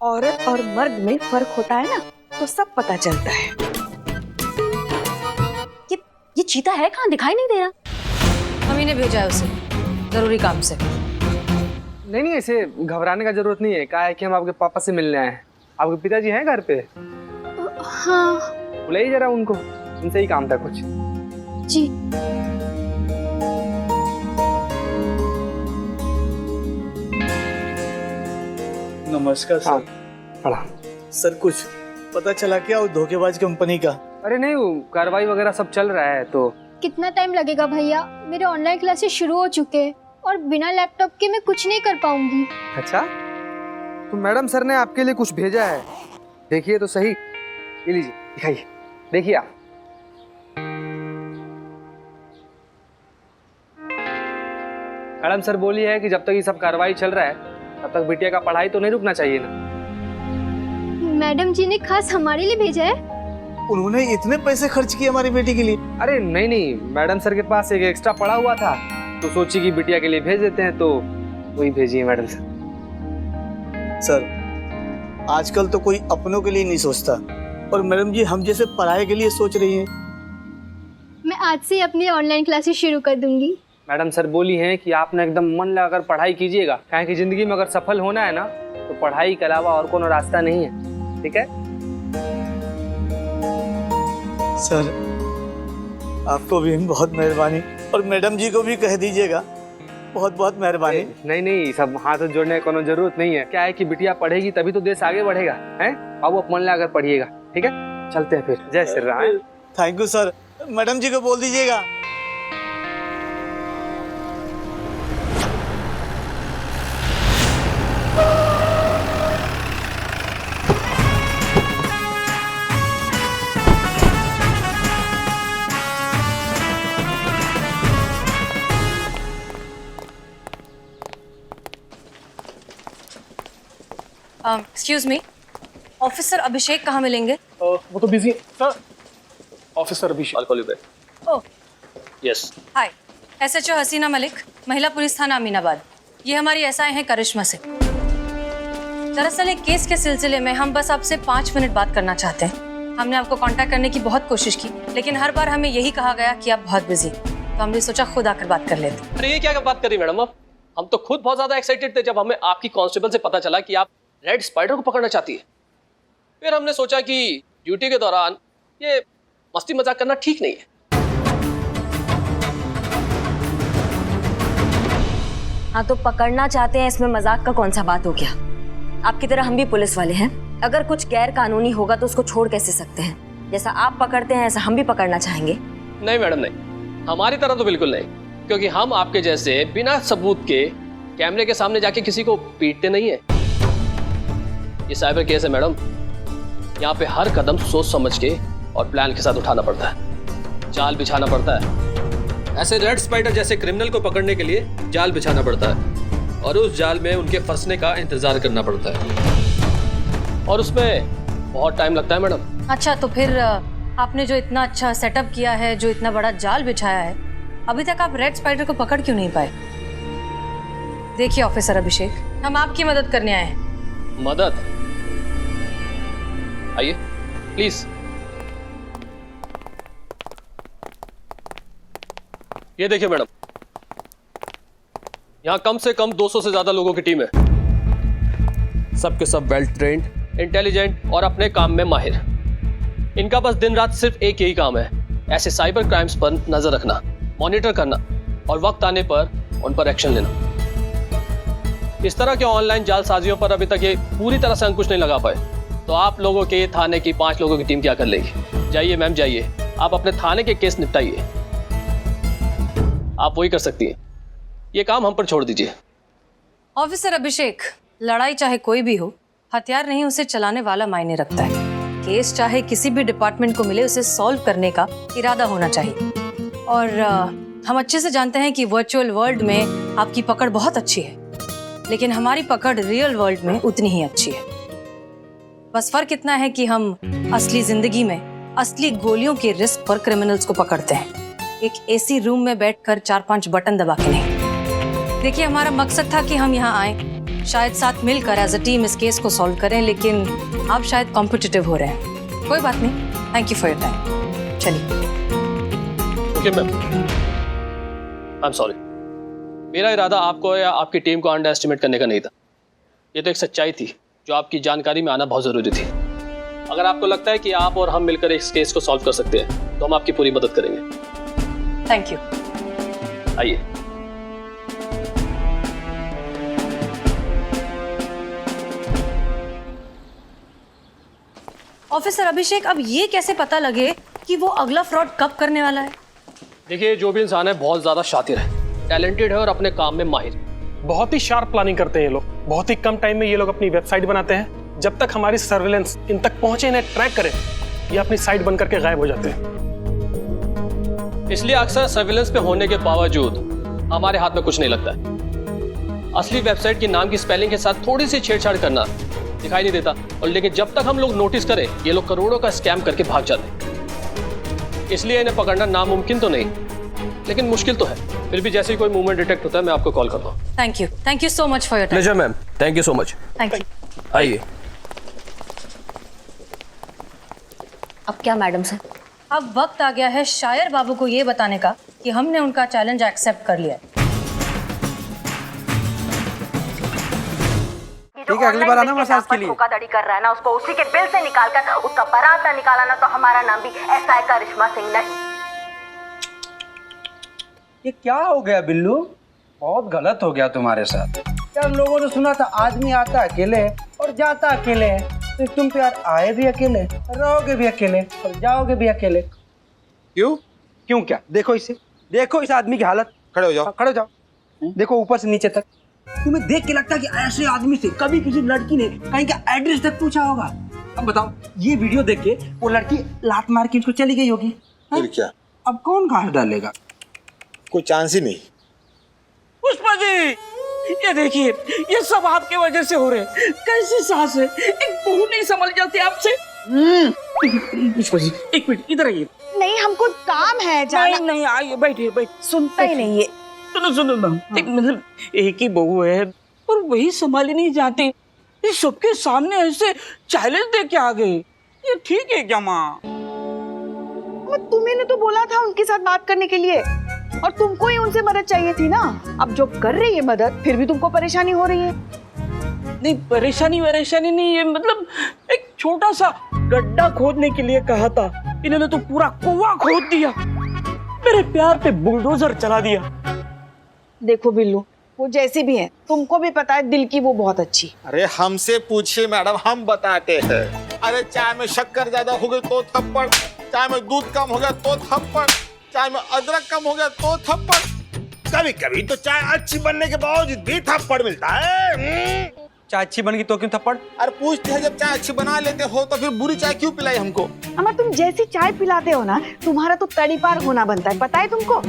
औरत और मर्द में फर्क होता है ना, तो सब पता चलता है। ये चीता है कहाँ? दिखाई नहीं दे रहा। हम इन्हें भेजा है उसे जरूरी काम से। नहीं, ऐसे घबराने का जरूरत नहीं है। क्या है कि हम आपके पापा से मिलने आए हैं। आपके पिताजी हैं घर पे? हाँ। बुलाइए जरा उनको, उनसे ही काम था कुछ। जी। नमस्कार सर। प्रणाम सर, कुछ पता चला क्या उस धोखेबाज कंपनी का? अरे नहीं, वो कार्रवाई वगैरह सब चल रहा है। तो कितना टाइम लगेगा भैया? मेरे ऑनलाइन क्लासेस शुरू हो चुके हैं और बिना लैपटॉप के मैं कुछ नहीं कर पाऊंगी। अच्छा, तो मैडम सर ने आपके लिए कुछ भेजा है, देखिए तो सही। ये लीजिए, दिखाइए, देखिए आप। मैडम सर बोली है कि जब तक ये सब कार्रवाई चल रहा है तब तक बिटिया का पढ़ाई तो नहीं रुकना चाहिए ना। मैडम जी ने खास हमारे लिए भेजा है? उन्होंने इतने पैसे खर्च किए हमारी बेटी के लिए? अरे नहीं, मैडम सर के पास एक एक्स्ट्रा पड़ा हुआ था तो सोची कि बिटिया के लिए भेज देते हैं, तो वही भेजी है मैडम सर। सर, आजकल तो कोई अपनों के लिए नहीं सोचता, और मैडम जी हम जैसे पढ़ाई के लिए सोच रही हैं। मैं आज से अपनी ऑनलाइन क्लासेस शुरू कर दूंगी। मैडम सर बोली हैं कि आपने एकदम मन लगाकर पढ़ाई कीजिएगा, क्या है कि जिंदगी में अगर सफल होना है ना तो पढ़ाई के अलावा और कोनो रास्ता नहीं है। ठीक है सर, आपको भी बहुत मेहरबानी, और मैडम जी को भी कह दीजिएगा बहुत बहुत मेहरबानी। नहीं, सब हाथ जोड़ने की कोनो जरूरत नहीं है। क्या है कि बिटिया पढ़ेगी तभी तो देश आगे बढ़ेगा। हैं बाबू, आप मन लगाकर पढ़िएगा। ठीक है, चलते हैं फिर। जय Shri Ram. Thank you sir, madam ji को बोल दीजिएगा। एक्सक्यूज मी, ऑफिसर अभिषेक कहाँ मिलेंगे? वो तो बिजी है sir. Officer Abhishek. I'll call you back. Oh Yes. Hi, SHO हसीना मलिक, महिला पुलिस थाना अमीनाबाद। ये हमारी SI हैं करिश्मा से। दरअसल एक केस के सिलसिले में हम बस आपसे 5 मिनट बात करना चाहते हैं। हमने आपको कांटेक्ट करने की बहुत कोशिश की, लेकिन हर बार हमें यही कहा गया कि आप बहुत बिजी, तो हमने सोचा खुद आकर बात कर लेते। अरे ये क्या बात कर रही मैडम आप? हम तो खुद बहुत ज्यादा एक्साइटेड थे जब हमें आपकी कांस्टेबल से पता चला कि आप रेड स्पाइडर को पकड़ना चाहती है। फिर हमने सोचा कि ड्यूटी के दौरान ये मस्ती मजाक करना ठीक नहीं है। हाँ, तो पकड़ना चाहते हैं, इसमें मजाक का कौन सा बात हो गया? आपकी तरह हम भी पुलिस वाले हैं। अगर कुछ गैर कानूनी होगा तो उसको छोड़ कैसे सकते हैं? जैसा आप पकड़ते हैं ऐसा हम भी पकड़ना चाहेंगे। नहीं मैडम, नहीं, हमारी तरह तो बिल्कुल नहीं, क्योंकि हम आपके जैसे बिना सबूत के कैमरे के सामने जाके किसी को पीटते नहीं है। ये साइबर केस है मैडम, यहाँ पे हर कदम सोच समझ के और प्लान के साथ उठाना पड़ता है, जाल बिछाना पड़ता है। ऐसे रेड स्पाइडर जैसे क्रिमिनल को पकड़ने के लिए जाल बिछाना पड़ता है, और उस जाल में उनके फंसने का इंतजार करना पड़ता है और उसमें बहुत टाइम लगता है मैडम। अच्छा, तो फिर आपने जो इतना अच्छा सेटअप किया है, जो इतना बड़ा जाल बिछाया है, अभी तक आप रेड स्पाइडर को पकड़ क्यों नहीं पाए? देखिए ऑफिसर अभिषेक, हम आपकी मदद करने आए हैं। मदद? आइए प्लीज। ये देखिए मैडम, यहां कम से कम 200 से ज्यादा लोगों की टीम है। सबके सब वेल ट्रेन्ड, इंटेलिजेंट और अपने काम में माहिर। इनका बस दिन रात सिर्फ एक यही काम है, ऐसे साइबर क्राइम्स पर नजर रखना, मॉनिटर करना और वक्त आने पर उन पर एक्शन लेना। इस तरह के ऑनलाइन जालसाजियों पर अभी तक ये पूरी तरह से अंकुश नहीं लगा पाए, तो आप लोगों के थाने की 5 लोगों की टीम क्या कर लेगी? जाइए मैम जाइए, आप अपने थाने के केस निपटाइए। आप वही कर सकती हैं, ये काम हम पर छोड़ दीजिए। ऑफिसर अभिषेक, लड़ाई चाहे कोई भी हो, हथियार नहीं उसे चलाने वाला मायने रखता है। केस चाहे किसी भी डिपार्टमेंट को मिले, उसे सॉल्व करने का इरादा होना चाहिए। और हम अच्छे से जानते हैं कि वर्चुअल वर्ल्ड में आपकी पकड़ बहुत अच्छी है, लेकिन हमारी पकड़ रियल वर्ल्ड में उतनी ही अच्छी है। बस फर्क इतना है कि हम असली जिंदगी में असली गोलियों के रिस्क पर क्रिमिनल्स को पकड़ते हैं, एक एसी रूम में बैठकर 4-5 बटन दबा के नहीं। देखिए, हमारा मकसद था कि हम यहाँ आए, शायद साथ मिलकर एज अ टीम इस केस को सॉल्व करें, लेकिन आप शायद कॉम्पिटिटिव हो रहे हैं। कोई बात नहीं, thank you for your time. चलिए। Okay ma'am, I am sorry. मेरा इरादा आपको या आपकी टीम को अंडर एस्टिमेट करने का नहीं था। ये तो एक सच्चाई थी जो आपकी जानकारी में आना बहुत ज़रूरी थी। अगर आपको लगता है कि आप और हम मिलकर इस केस को सॉल्व कर सकते हैं, तो हम आपकी पूरी मदद करेंगे। Thank you. आइए। ऑफिसर अभिषेक, अब ये कैसे पता लगे कि वो अगला फ्रॉड कब करने वाला है? देखिए, जो भी इंसान है बहुत ज़्यादा शातिर है, टैलेंटेड है और अपने काम में माहिर। बहुत ही शार्प प्लानिंग करते हैं ये लोग। बहुत ही कम टाइम में ये लोग अपनी वेबसाइट बनाते हैं। जब तक हमारी सर्विलेंस इन तक पहुंचे, इन्हें ट्रैक करे, ये अपनी साइट बंद करके गायब हो जाते हैं। इसलिए अक्सर सर्विलेंस पे होने के बावजूद हमारे हाथ में कुछ नहीं लगता है। असली वेबसाइट के नाम की स्पेलिंग के साथ थोड़ी सी छेड़छाड़ करना दिखाई नहीं देता, और लेकिन जब तक हम लोग नोटिस करें, ये लोग करोड़ों का स्कैम करके भाग जाते हैं। इसलिए इन्हें पकड़ना नामुमकिन तो नहीं, लेकिन मुश्किल तो है। फिर भी जैसे ही कोई मूवमेंट डिटेक्ट होता है, मैं आपको कॉल करता हूँ। Thank you so much for your time. Pleasure ma'am, thank you so much. Thank you. आइए। अब क्या मैडम सर? अब वक्त आ गया है शायर बाबू को ये बताने का कि हमने उनका चैलेंज एक्सेप्ट कर लिया। ठीक है, अगली बार आना मसाज के लिए। धोखाधड़ी कर रहा है ना, उसको उसी के बिल से निकालकर उसका बारात ना निकाला ना, तो हमारा नाम भी एसआई करिश्मा सिंह नहीं। ये क्या हो गया बिल्लू? बहुत गलत हो गया तुम्हारे साथ। यार, लोगों ने सुना था आदमी आता अकेले और जाता अकेले है, तो तुम तो यार आए भी अकेले, रहोगे भी अकेले और जाओगे भी अकेले। क्यों? क्यों क्या? देखो इसे, देखो इस आदमी की हालत। खड़े हो जाओ, खड़े हो जाओ। देखो ऊपर से नीचे तक। तुम्हें देख के लगता है कि ऐसे आदमी से कभी किसी लड़की ने कहीं का एड्रेस तक पूछा होगा? अब बताओ, ये वीडियो देख के वो लड़की लात मार के इसको चली गई होगी। फिर क्या? अब कौन घास डालेगा? कोई चांस ही नहीं। पुष्पा जी, ये देखिए, ये सब आपके वजह से हो रहे। कैसी सास है, एक बहू नहीं संभल जाती आपसे। पुष्पा जी, एक मिनट इधर आइए। नहीं, हमको काम है जाना। नहीं, आइए, बैठिए। सुनता ही नहीं है। सुनो ना, मतलब एक ही बहू है और वही संभाली नहीं जाती, ये सबके सामने ऐसे चैलेंज दे के आ गई, ये ठीक है क्या माँ? तुम्हें तो बोला था उनके साथ बात करने के लिए, और तुमको ही उनसे मदद चाहिए थी ना। अब जो कर रही है मदद, फिर भी तुमको परेशानी हो रही है। नहीं, परेशानी नहीं है, मतलब एक छोटा सा गड्ढा खोदने के लिए कहा था, इन्होंने तो पूरा कुआं खोद दिया, मेरे प्यार पे बुलडोजर चला दिया। देखो बिल्लू, वो जैसी भी है, तुमको भी पता है दिल की वो बहुत अच्छी। अरे हमसे पूछिए मैडम, हम बताते हैं। अरे चाय में शक्कर ज्यादा हो गई तो थप्पड़, चाय में दूध कम हो गया तो थप्पड़, चाय में अदरक कम हो गया तो थप्पड़, कभी कभी तो चाय अच्छी बनने के बावजूद भी थप्पड़ मिलता है। चाय अच्छी बन गई तो क्यों थप्पड़? अरे पूछते हैं, जब चाय अच्छी बना लेते हो तो फिर बुरी चाय क्यों पिलाई हमको? अमर, तुम जैसी चाय पिलाते हो ना, तुम्हारा तो तड़ी पार होना बनता है, पता है तुमको?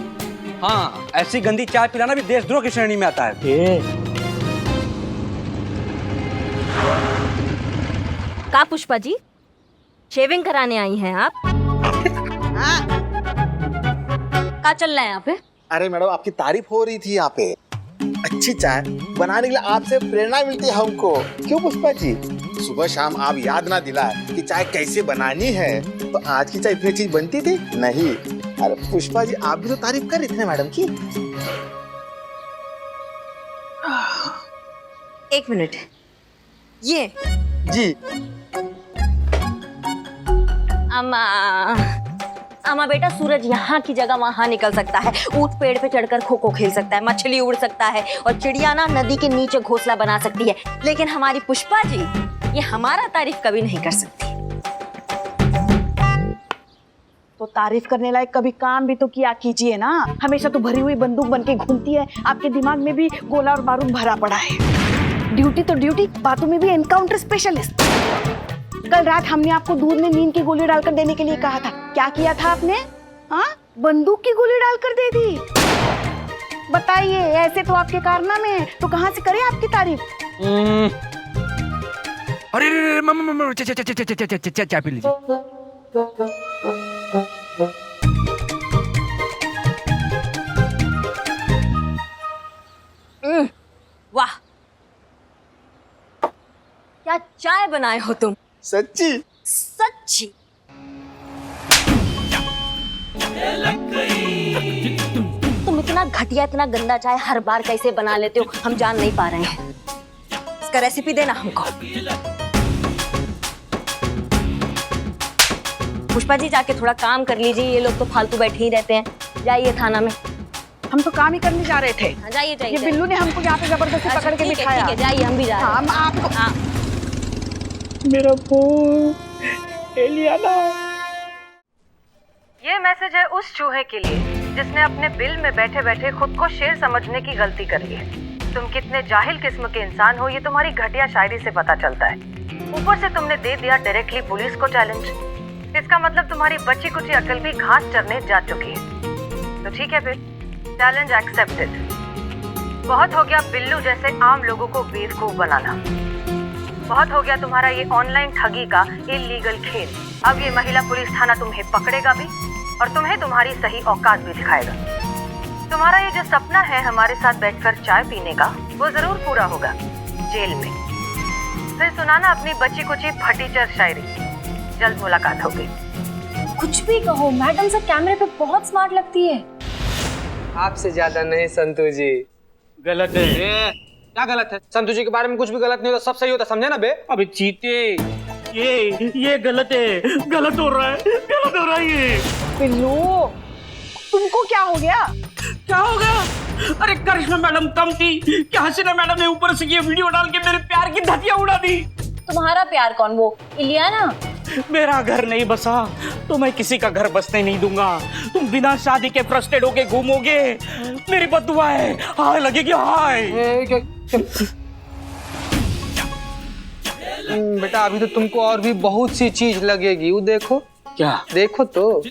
हाँ, ऐसी गंदी चाय पिलाना भी देशद्रोह की श्रेणी में आता है। का पुष्पा जी, शेविंग कराने आई हैं आप? का चल रहा है यहाँ पे? अरे मैडम, आपकी तारीफ हो रही थी यहाँ पे। अच्छी चाय बनाने के लिए आपसे प्रेरणा मिलती है हमको, क्यों पुष्पा जी? सुबह शाम आप याद ना दिलाए कि चाय कैसे बनानी है, तो आज की चाय इतनी चीज बनती थी नहीं। अरे पुष्पा जी, आप भी तो तारीफ कर रही थी ना मैडम की। एक मिनट, ये जी अमा बेटा, सूरज यहाँ की जगह वहाँ निकल सकता है, ऊंट पेड़ पे चढ़कर खो खो खेल सकता है, मछली उड़ सकता है और चिड़िया ना नदी के नीचे घोंसला बना सकती है, लेकिन हमारी पुष्पा जी ये हमारा तारीफ कभी नहीं कर सकती। तो तारीफ करने लायक कभी काम भी तो किया कीजिए ना। हमेशा तो भरी हुई बंदूक बन के घूमती है, आपके दिमाग में भी गोला और बारूद भरा पड़ा है। ड्यूटी तो ड्यूटी, बातों में भी एनकाउंटर स्पेशलिस्ट। कल रात हमने आपको दूध में नींद की गोली डालकर देने के लिए कहा था, क्या किया था आपने? हाँ, बंदूक की गोली डालकर दे दी। बताइए, ऐसे तो आपके कारनामे हैं, तो कहाँ से करें आपकी तारीफ? अरे मम्मा चाय पी लीजिए। वाह, क्या चाय बनाए हो तुम! सच्ची सच्ची। तुम इतना घटिया, इतना गंदा चाय हर बार कैसे बना लेते हो, हम जान नहीं पा रहे हैं। इसका रेसिपी देना हमको। पुष्पा जी, जाके थोड़ा काम कर लीजिए, ये लोग तो फालतू बैठे ही रहते हैं। जाइए थाना में। हम तो काम ही करने जा रहे थे। जाइए जाइए। ये बिल्लू ने हमको यहाँ पे जबरदस्ती पकड़ के बिठाया। ठीक है, जाइए, हम भी जा रहे हैं। हम आपको मेरा फोन एलियाना। ये मैसेज है उस चूहे के लिए जिसने अपने बिल में बैठे बैठे खुद को शेर समझने की गलती करी है। तुम कितने जाहिल किस्म के इंसान हो, ये तुम्हारी घटिया शायरी से पता चलता है। ऊपर से तुमने दे दिया डायरेक्टली पुलिस को चैलेंज। इसका मतलब तुम्हारी बच्ची कुची अकल भी घास चरने जा चुकी है। तो ठीक है फिर, चैलेंज एक्सेप्टेड। बहुत हो गया बिल्लू जैसे आम लोगों को बेवकूफ बनाना। बहुत हो गया तुम्हारा ये ऑनलाइन ठगी का इलीगल खेल। अब ये महिला पुलिस थाना तुम्हें पकड़ेगा भी और तुम्हें तुम्हारी सही औकात भी दिखाएगा। तुम्हारा ये जो सपना है हमारे साथ बैठकर चाय पीने का, वो जरूर पूरा होगा जेल में। फिर सुनाना अपनी बच्ची कुची फटीचर शायरी। जल्द मुलाकात होगी। कुछ भी कहो, मैडम से कैमरे पे बहुत स्मार्ट लगती है। आपसे ज्यादा नहीं संतू जी। गलत है। क्या गलत है? संतू जी के बारे में कुछ भी गलत नहीं होता, सब सही होता, समझे ना बे? अबे चीते, ये गलत है, गलत हो रहा है, गलत हो रहा है ये। बिल्लू, तुमको क्या हो गया? क्या हो गया? अरे करिश्मा मैडम कम थी कि हसीना मैडम ने ऊपर से ये वीडियो डाल के मेरे प्यार की धतियां उड़ा दी। तुम्हारा प्यार कौन? वो इलियाना? मेरा घर नहीं बसा तो मैं किसी का घर बसने नहीं दूंगा। तुम बिना शादी के फ्रस्ट्रेट होके घूमोगे, मेरी बद्दुआ है, हाय लगेगी हाय। बेटा, अभी तो तुमको और भी बहुत सी चीज लगेगी, वो देखो। क्या? देखो तो।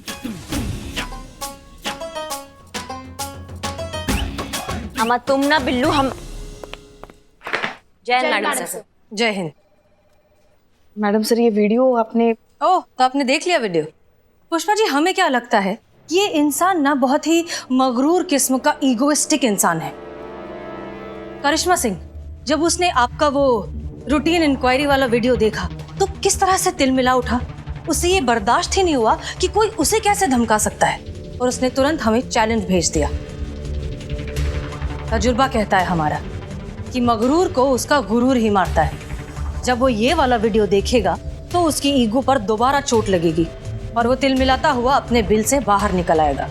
अमा तुम ना बिल्लू, हम जय मैडम सर। जय हिंद। मैडम सर, ये वीडियो आपने ओह, तो आपने देख लिया वीडियो? पुष्पा जी, हमें क्या लगता है, ये इंसान ना बहुत ही मगरूर किस्म का ईगोइस्टिक इंसान है। करिश्मा सिंह, जब उसने आपका वो रूटीन इंक्वायरी वाला वीडियो देखा तो किस तरह से तिलमिला उठा। उसे ये बर्दाश्त ही नहीं हुआ कि कोई उसे कैसे धमका सकता है, और उसने तुरंत हमें चैलेंज भेज दिया। तजुर्बा कहता है हमारा कि मगरूर को उसका गुरूर ही मारता है। जब वो ये वाला वीडियो देखेगा तो उसकी ईगो पर दोबारा चोट लगेगी और वो तिलमिलाता हुआ अपने बिल से बाहर निकल आएगा।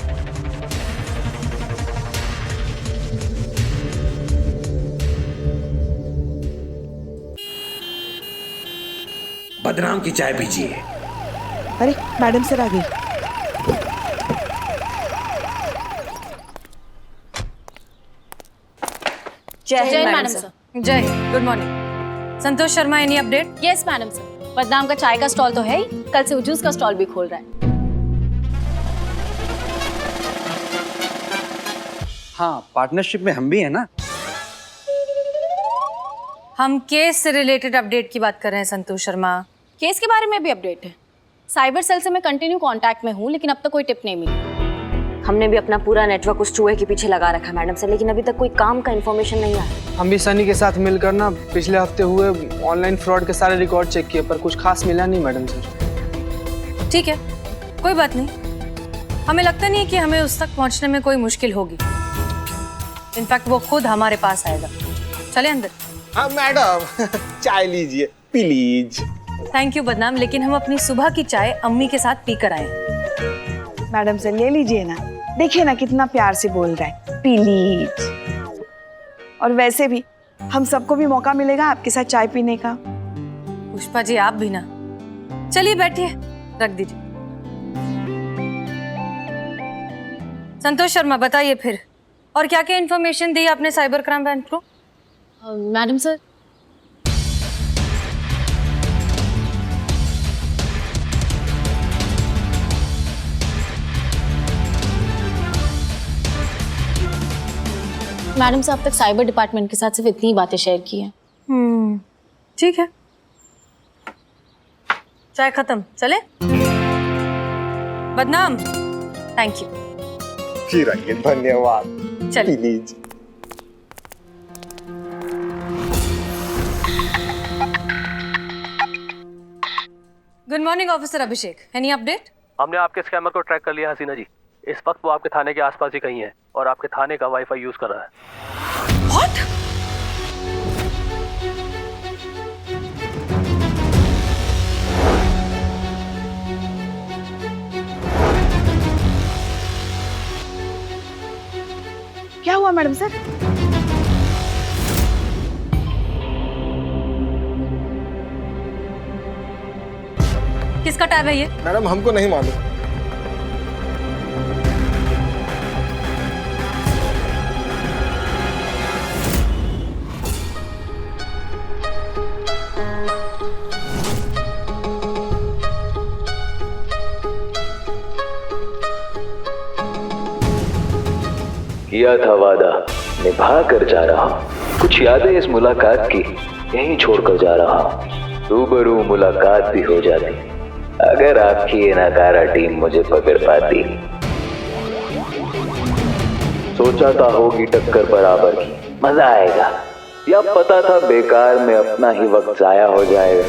बदनाम की चाय पीजिए। अरे मैडम सर आ गई। जय मैडम सर। जय, good morning. Santosh Sharma, any update? Yes madam sir, बदनाम का चाय का स्टॉल तो है ही, कल से वो जूस का स्टॉल भी खोल रहा है। हाँ, पार्टनरशिप में हम भी है ना। हम केस से रिलेटेड अपडेट की बात कर रहे हैं संतोष शर्मा। केस के बारे में भी अपडेट है। साइबर सेल से मैं कंटिन्यू कांटेक्ट में हूँ, लेकिन अब तक कोई टिप नहीं मिली। हमने भी अपना पूरा नेटवर्क उस चूहे के पीछे लगा रखा है मैडम सर, लेकिन अभी तक कोई काम का इन्फॉर्मेशन नहीं आया। हम भी सनी के साथ मिलकर ना पिछले हफ्ते हुए ऑनलाइन फ्रॉड के सारे रिकॉर्ड चेक किए, पर कुछ खास मिला नहीं मैडम सर। ठीक है, कोई बात नहीं। हमें लगता नहीं कि हमें उस तक पहुंचने में कोई मुश्किल होगी। इनफैक्ट वो खुद हमारे पास आएगा। चले अंदर। हाँ मैडम, चाय लीजिए प्लीज। थैंक यू बदनाम, लेकिन हम अपनी सुबह की चाय अम्मी के साथ पीकर आए। मैडम से ले लीजिए ना, देखिए ना कितना प्यार से बोल रहा है, प्लीज। और वैसे भी हम सबको भी मौका मिलेगा आपके साथ चाय पीने का। पुष्पा जी आप भी ना। चलिए बैठिए, रख दीजिए। संतोष शर्मा बताइए फिर, और क्या क्या इन्फॉर्मेशन दी आपने साइबर क्राइम ब्रांच को? मैडम सर, मैडम से अब तक साइबर डिपार्टमेंट के साथ सिर्फ इतनी ही बातें शेयर की हैं। ठीक है, चाय खत्म। चले बदनाम, थैंक यू। फिर आइए, धन्यवाद। चलिए। Please. Good morning officer Abhishek, any update? हमने आपके स्कैमर को ट्रैक कर लिया हसीना जी। इस वक्त वो आपके थाने के आसपास ही कहीं है और आपके थाने का वाईफाई यूज कर रहा है। What? क्या हुआ मैडम सर? किसका टैब है ये? मैडम हमको नहीं मालूम। किया था वादा निभा कर जा रहा हूँ, कुछ यादें इस मुलाकात की यहीं छोड़कर जा रहा हूँ। रूबरू मुलाकात भी हो जाती अगर आपकी ये नकारा टीम मुझे पकड़ पाती। सोचा था होगी टक्कर बराबर की, मजा आएगा, या पता था बेकार में अपना ही वक्त जाया हो जाएगा।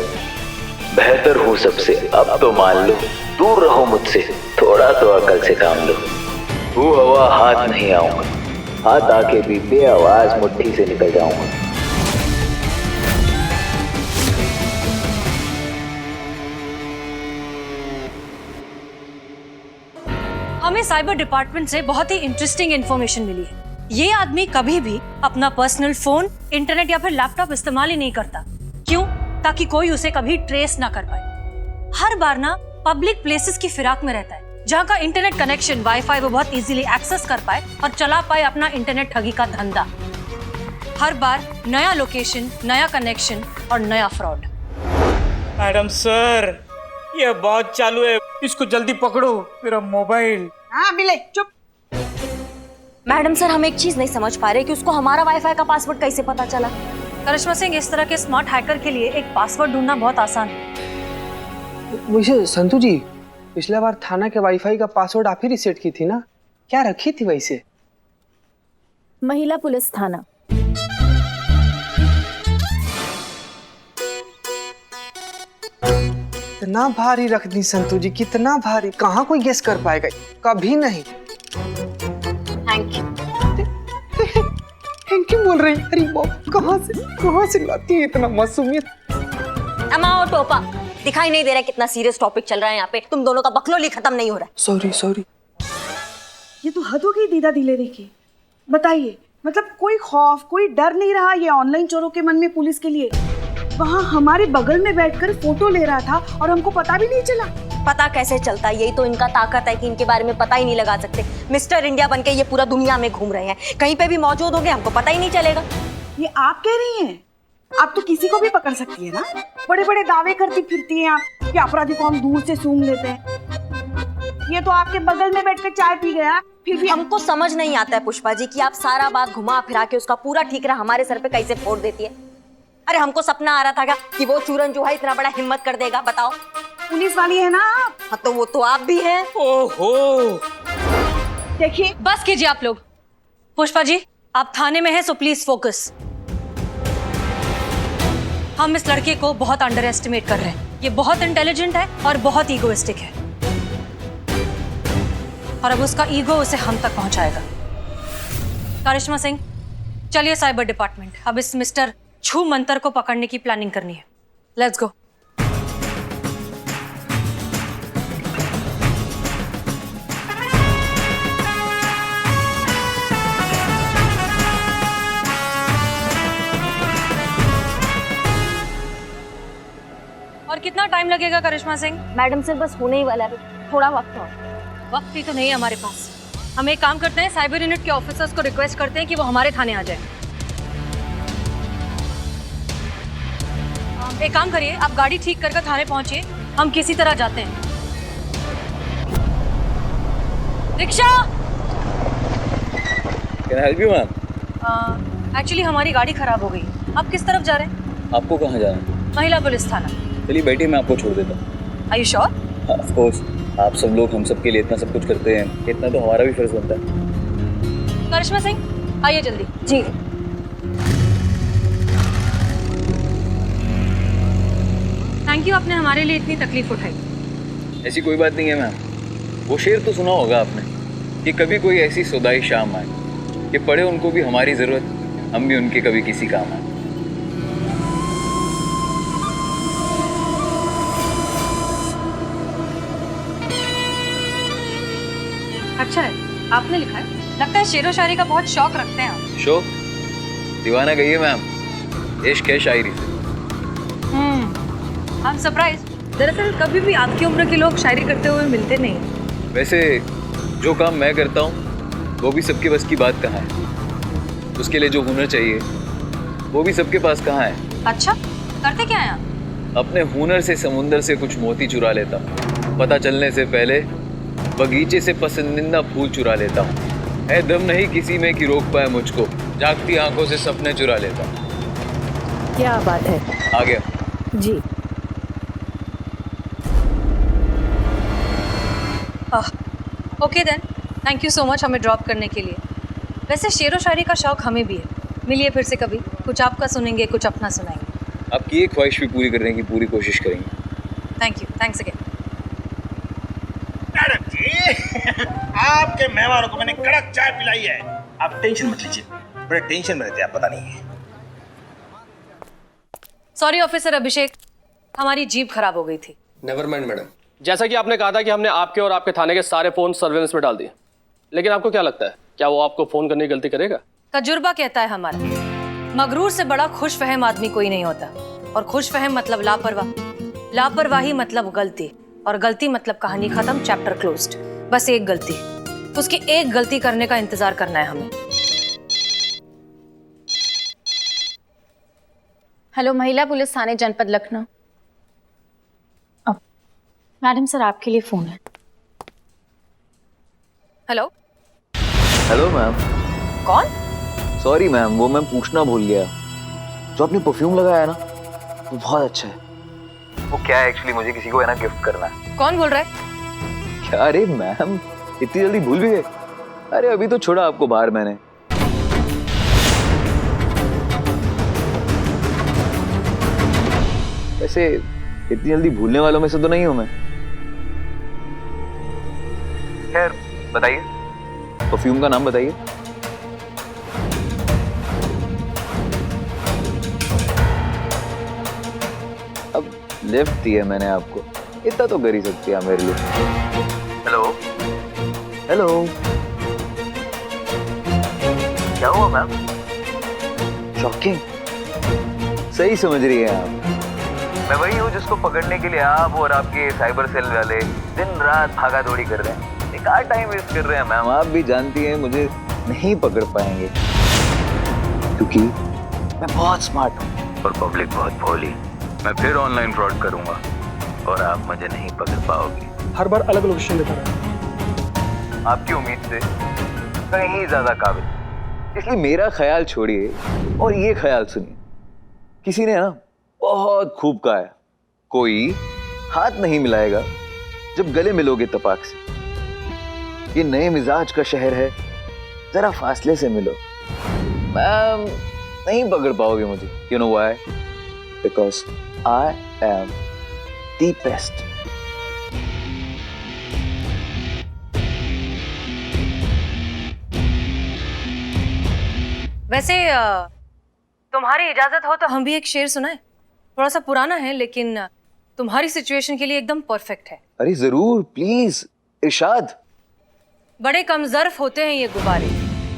बेहतर हूँ सबसे, अब तो मान लो, दूर रहो मुझसे, थोड़ा तो अकल से काम लो। वो हवा हाथ नहीं आऊंगा, हाथ आके भी बेआवाज मुट्ठी से निकल जाऊंगा। हमें साइबर डिपार्टमेंट से बहुत ही इंटरेस्टिंग इंफॉर्मेशन मिली है। ये आदमी कभी भी अपना पर्सनल फोन, इंटरनेट या फिर लैपटॉप इस्तेमाल ही नहीं करता। क्यों? ताकि कोई उसे कभी ट्रेस ना कर पाए। हर बार ना पब्लिक प्लेसेस की फिराक में रहता है, जहाँ का इंटरनेट कनेक्शन, वाईफाई वो बहुत इजीली एक्सेस कर पाए और चला पाए अपना इंटरनेट ठगी का धंधा। हर बार नया लोकेशन, नया कनेक्शन और नया फ्रॉड। मैडम सर, ये बहुत चालू है, इसको जल्दी पकड़ो, मेरा मोबाइल। हाँ बिले चुप। मैडम सर, हम एक चीज नहीं समझ पा रहे कि उसको हमारा वाईफाई का पासवर्ड कैसे पता चला। करिश्मा सिंह, इस तरह के स्मार्ट हैकर के लिए एक पासवर्ड ढूंढना बहुत आसान है। वैसे संतू जी, पिछला बार थाना के वाईफाई का पासवर्ड आप ही रिसेट की थी ना, क्या रखी थी वैसे? महिला पुलिस थाना। कितना भारी रख दी संतू जी, कितना भारी, कहाँ कोई गेस कर पाएगा? कभी नहीं। Thank you. थैंक यू बोल रही? अरे बाप, कहाँ से लाती है इतना मासूमियत? अमाओ टोपा, दिखाई नहीं दे रहा कितना सीरियस टॉपिक चल रहा है यहाँ पे। तुम दोनों का बकलोली खत्म नहीं हो रहा है। सॉरी। ये तो हद हो गई दीदा दिलेरी की। बताइए, मतलब कोई खौफ, कोई डर नहीं रहा ये ऑनलाइन चोरों के मन में पुलिस के लिए? वहाँ हमारे बगल में बैठकर फोटो ले रहा था और हमको पता भी नहीं चला। पता कैसे चलता? यही तो इनका ताकत है कि इनके बारे में पता ही नहीं लगा सकते। मिस्टर इंडिया बनके ये पूरा दुनिया में घूम रहे हैं, कहीं पे भी मौजूद होंगे हमको पता ही नहीं चलेगा। ये आप कह रही हैं? आप तो किसी को भी पकड़ सकती है ना। बड़े बड़े दावे करती फिरती हैं आप कि अपराधी को हम दूर से सूंघ लेते हैं। ये तो आपके बगल में बैठकर चाय पी गया, फिर भी हमको समझ नहीं आता है पुष्पा जी कि आप सारा बात घुमा फिरा के उसका पूरा ठीकरा हमारे सर पे कैसे फोड़ देती है। अरे हमको सपना आ रहा था क्या कि वो चूरन जो है इतना बड़ा हिम्मत कर देगा? बताओ। पुलिस वाली है ना आप? हाँ तो वो तो आप भी हैं। ओहो, देखिए बस कीजिए आप लोग। पुष्पा जी, आप थाने में हैं, सो प्लीज फोकस। हम इस लड़के को बहुत अंडर एस्टिमेट कर रहे हैं। ये बहुत इंटेलिजेंट है और बहुत ईगोइस्टिक है, और अब उसका ईगो उसे हम तक पहुंचाएगा। करिश्मा सिंह, चलिए साइबर डिपार्टमेंट। अब इस मिस्टर छू मंतर को पकड़ने की प्लानिंग करनी है। Let's go. और कितना टाइम लगेगा करिश्मा सिंह? मैडम सर बस होने ही वाला है, थोड़ा वक्त और। वक्त ही तो नहीं है हमारे पास। हम एक काम करते हैं, साइबर यूनिट के ऑफिसर्स को रिक्वेस्ट करते हैं कि वो हमारे थाने आ जाए। एक काम करिए, आप गाड़ी ठीक करके थाने पहुंचिए, हम किसी तरह जाते हैं। Rickshaw. Can I help you, ma'am? Actually हमारी गाड़ी खराब हो गई। आप किस तरफ जा रहे हैं? आपको कहाँ जाना है? महिला पुलिस थाना। चलिए बैठिए, मैं आपको छोड़ देता हूँ। Are you sure? Of course, आप सब लोग हम सब के लिए इतना सब कुछ करते हैं, इतना तो हमारा भी फर्ज बनता है। करिश्मा सिंह, आइए जल्दी। जी। थैंक यू, आपने हमारे लिए इतनी तकलीफ उठाई। ऐसी कोई बात नहीं है मैम। वो शेर तो सुना होगा आपने कि कभी कोई ऐसी सुदाई शाम आए कि पड़े उनको भी हमारी ज़रूरत, हम भी उनके कभी किसी काम आए। अच्छा है, आपने लिखा है। लगता है शेरो शायरी का बहुत शौक रखते हैं आप। शौक? दीवाना गई है मैम, इश्क है शायरी से। I'm surprised। दरअसल कभी भी आपकी उम्र के लोग शायरी करते हुए मिलते नहीं। वैसे जो काम मैं करता हूँ वो भी सबके बस की बात कहाँ है। उसके लिए जो हुनर चाहिए वो भी सबके पास कहाँ है। अच्छा, करते क्या हैं आप? अपने हुनर से समुंदर से कुछ मोती चुरा लेता हूँ, पता चलने से पहले बगीचे से पसंदीदा फूल चुरा लेता हूँ। है दम नहीं किसी में कि रोक पाए मुझको, जागती आंखों से सपने चुरा लेता हूँ। क्या बात है। आ गया जी। Okay then, thank you so much हमें ड्रॉप करने के लिए। वैसे शेरो शायरी का शौक हमें भी है। मिलिए फिर से कभी, कुछ आपका सुनेंगे, कुछ अपना सुनाएंगे। आपकी एक ख्वाहिश भी पूरी करने की पूरी कोशिश करेंगे। Thank you, thanks again. Madam ji, आपके मेहमानों को मैंने कड़क चाय पिलाई है। आप टेंशन मत लीजिए, बड़े टेंशन में रहते हैं आप, पता नहीं है। सॉरी ऑफिसर अभिषेक, हमारी जीप खराब हो गई थी। Never mind madam. जैसा कि आपने कहा था कि हमने आपके और आपके थाने के सारे फोन सर्वेलेंस में डाल दिए, लेकिन आपको क्या लगता है, क्या वो आपको फोन करने की गलती करेगा? तजुर्बा कहता है हमारा, मगरूर से बड़ा खुश फहम आदमी कोई नहीं होता। और खुश फहम मतलब लापरवाह, लापरवाही मतलब गलती, और गलती मतलब कहानी खत्म, चैप्टर क्लोज्ड। बस एक गलती, उसकी एक गलती करने का इंतजार करना है हमें। हेलो, महिला पुलिस थाने जनपद लखनऊ। मैडम सर, आपके लिए फोन है। हेलो। Hello ma'am. कौन? सॉरी मैम, वो मैं पूछना भूल गया, जो आपने परफ्यूम लगाया है ना वो बहुत अच्छा है। वो क्या है एक्चुअली, मुझे किसी को है ना गिफ्ट करना है। कौन बोल रहा है? क्या? अरे मैम, इतनी जल्दी भूल भी गए? अरे अभी तो छोड़ा आपको बाहर मैंने। वैसे इतनी जल्दी भूलने वालों में से तो नहीं हूं मैं। खैर बताइए, परफ्यूम का नाम बताइए। अब लिफ्ट दी है मैंने आपको, इतना तो कर ही सकती है मेरे लिए। हेलो हेलो, क्या हुआ मैम? शॉकिंग। सही समझ रही है आप, मैं वही हूँ जिसको पकड़ने के लिए आप और आपके साइबर सेल वाले दिन रात भागा दौड़ी कर रहे हैं। बेकार टाइम वेस्ट कर रहे हैं मैम। आप भी जानती हैं मुझे नहीं पकड़ पाएंगे, क्योंकि मैं बहुत स्मार्ट हूँ और पब्लिक बहुत भोली। मैं फिर ऑनलाइन फ्रॉड करूंगा और आप मुझे नहीं पकड़ पाओगे। हर बार अलग लोकेशन देता रहा। आपकी उम्मीद से कहीं ज्यादा काबिल, इसलिए मेरा ख्याल छोड़िए और ये ख्याल सुनिए किसी ने ना बहुत खूब कहा है, कोई हाथ नहीं मिलाएगा जब गले मिलोगे तपाक से। ये नए मिजाज का शहर है, जरा फासले से मिलो। मैम नहीं पकड़ पाओगे मुझे। You know why? Because I am the best. वैसे तुम्हारी इजाजत हो तो हम भी एक शेर सुनाएं। थोड़ा सा पुराना है लेकिन तुम्हारी सिचुएशन के लिए एकदम परफेक्ट है। अरे जरूर, प्लीज इरशाद। बड़े कम ज़र्फ होते हैं ये गुब्बारे,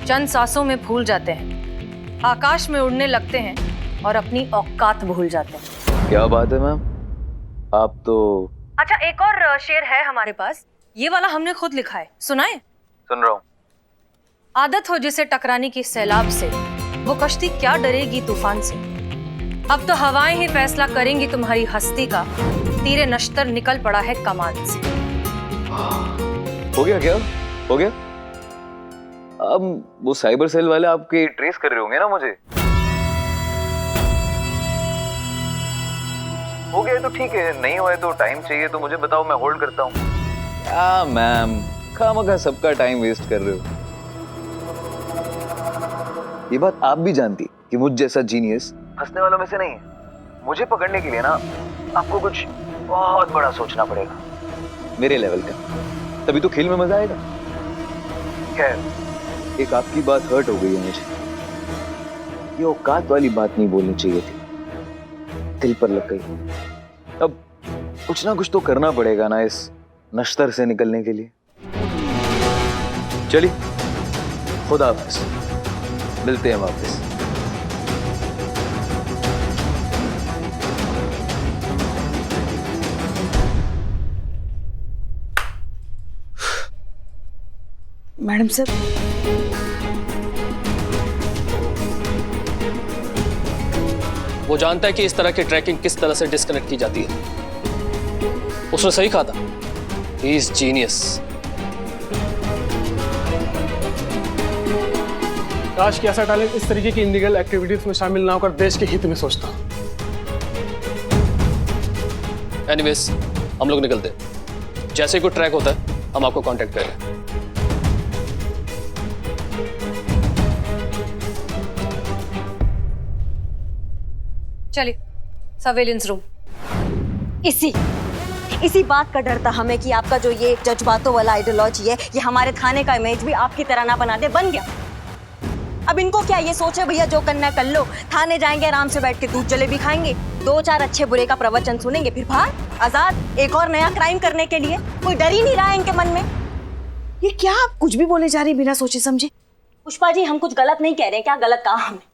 चंद सांसों में फूल जाते हैं, आकाश में उड़ने लगते हैं और अपनी औकात भूल जाते हैं। क्या बात है मैम, आप तो। अच्छा, एक और शेर है हमारे पास, ये वाला हमने खुद लिखा है, सुनाए? सुन रहा हूँ। आदत हो जिसे टकराने की सैलाब से, वो कश्ती क्या डरेगी तूफान से। अब तो हवाएं ही फैसला करेंगी तुम्हारी हस्ती का, तीरे नश्तर निकल पड़ा है कमान से। हो गया क्या? हो गया? अब वो साइबर सेल वाले आपके ट्रेस कर रहे होंगे ना मुझे। हो गया तो ठीक है, नहीं हुआ तो टाइम चाहिए तो मुझे बताओ, मैं होल्ड करता हूँ। क्या मैम, खामखा सबका टाइम वेस्ट कर रहे हो। ये बात आप भी जानती कि मुझ जैसा जीनियस फंसने वालों में से नहीं है। मुझे पकड़ने के लिए ना आपको कुछ बहुत बड़ा सोचना पड़ेगा, मेरे लेवल का, तभी तो खेल में मजा आएगा। खैर, एक आपकी बात हर्ट हो गई है मुझे। ये औकात वाली बात नहीं बोलनी चाहिए थी, दिल पर लग गई। अब कुछ ना कुछ तो करना पड़ेगा ना इस नश्तर से निकलने के लिए। चलिए, खुदा हाफिज, मिलते हैं वापस। मैडम सर, वो जानता है कि इस तरह की ट्रैकिंग किस तरह से डिस्कनेक्ट की जाती है। उसने सही कहा था, ही इज जीनियस। काश कि ऐसा टैलेंट इस तरीके की इलीगल एक्टिविटीज में शामिल ना होकर देश के हित में सोचता। एनीवेज, हम लोग निकलते हैं। जैसे कोई ट्रैक होता है हम आपको कांटेक्ट करेंगे। चलिए, सर्वेलेंस रूम। इसी बात का डर था हमें कि आपका जो ये जज्बातों वाला आइडियोलॉजी है, ये हमारे थाने का इमेज भी आपकी तरह ना बना दे। बन गया। अब इनको क्या, ये सोचे भैया जो करना कर लो, थाने जाएंगे आराम से बैठ के दूध जलेबी खाएंगे, 2-4 अच्छे बुरे का प्रवचन सुनेंगे, फिर बाहर आजाद एक और नया क्राइम करने के लिए। कोई डर ही नहीं रहा है इनके मन में। ये क्या आप कुछ भी बोले जा रही बिना सोचे समझे? पुष्पा जी, हम कुछ गलत नहीं कह रहे हैं। क्या गलत कहा हमने?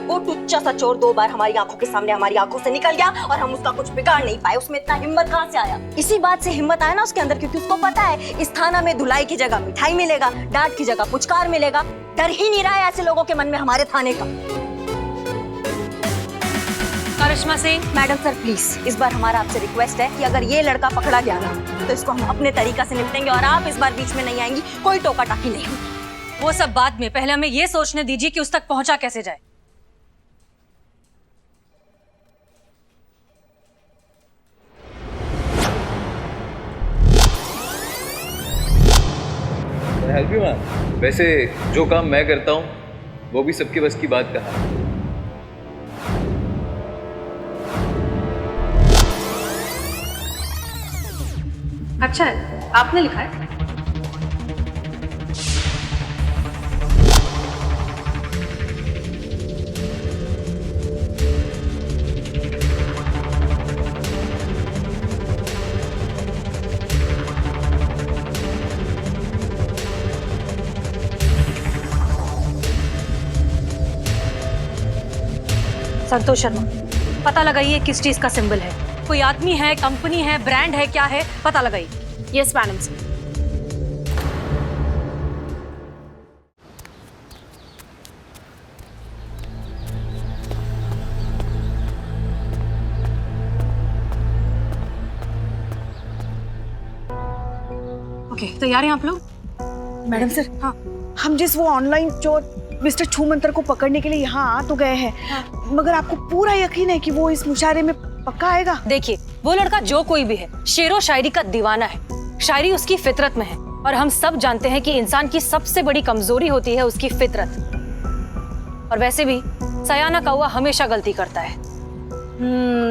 वो टुच्चा सा चोर 2 बार हमारी आंखों के सामने हमारी आंखों से निकल गया और हम उसका कुछ बिगाड़ नहीं पाए। उसमें इतना हिम्मत कहाँ से आया? इसी बात से हिम्मत आया ना उसके अंदर, क्योंकि उसको पता है इस थाना में धुलाई की जगह मिठाई मिलेगा, डांट की जगह पुचकार मिलेगा। डर ही नहीं रहा है ऐसे लोगों के मन में हमारे थाने का। करिश्मा सिंह। मैडम सर प्लीज, इस बार हमारा आपसे रिक्वेस्ट है कि अगर ये लड़का पकड़ा गया ना तो इसको हम अपने तरीका से निपटेंगे और आप इस बार बीच में नहीं आएंगी, कोई टोका टाकी नहीं होगी। वो सब बाद में, पहले हमें ये सोचने दीजिए कि उस तक पहुंचा कैसे जाए। Help you ma'am. वैसे जो काम मैं करता हूँ वो भी सबके बस की बात कहा। अच्छा है, आपने लिखा है? संतोष शर्मा, पता लगाइए किस चीज का सिंबल है। कोई आदमी है, कंपनी है, ब्रांड है, क्या है, पता लगाइए। Yes madam sir. ओके, तैयार हैं आप लोग? मैडम सर, हाँ, हम जिस वो ऑनलाइन चोर मिस्टर छूमंतर को पकड़ने के लिए यहाँ आ तो गए हैं, मगर आपको पूरा यकीन है कि वो इस मुशायरे में पक्का आएगा? देखिए, वो लड़का जो कोई भी है, शेरो शायरी का दीवाना है। शायरी उसकी फितरत में है और हम सब जानते हैं कि इंसान की सबसे बड़ी कमजोरी होती है उसकी फितरत। और वैसे भी सयाना कौवा हमेशा गलती करता है।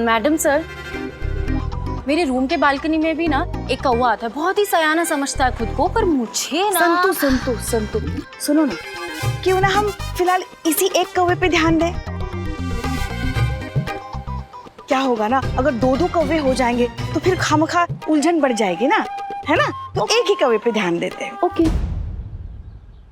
मैडम सर, मेरे रूम के बालकनी में भी ना एक कौवा आता है, बहुत ही सयाना समझता है खुद को, पर मुझे ना संतु सुनो ना, क्यों ना हम फिलहाल इसी एक कौवे पे ध्यान दें? क्या होगा ना, अगर दो दो कौवे हो जाएंगे तो फिर खामखा उलझन बढ़ जाएगी ना, है ना? तो एक ही कौवे पे ध्यान देते हैं। ओके।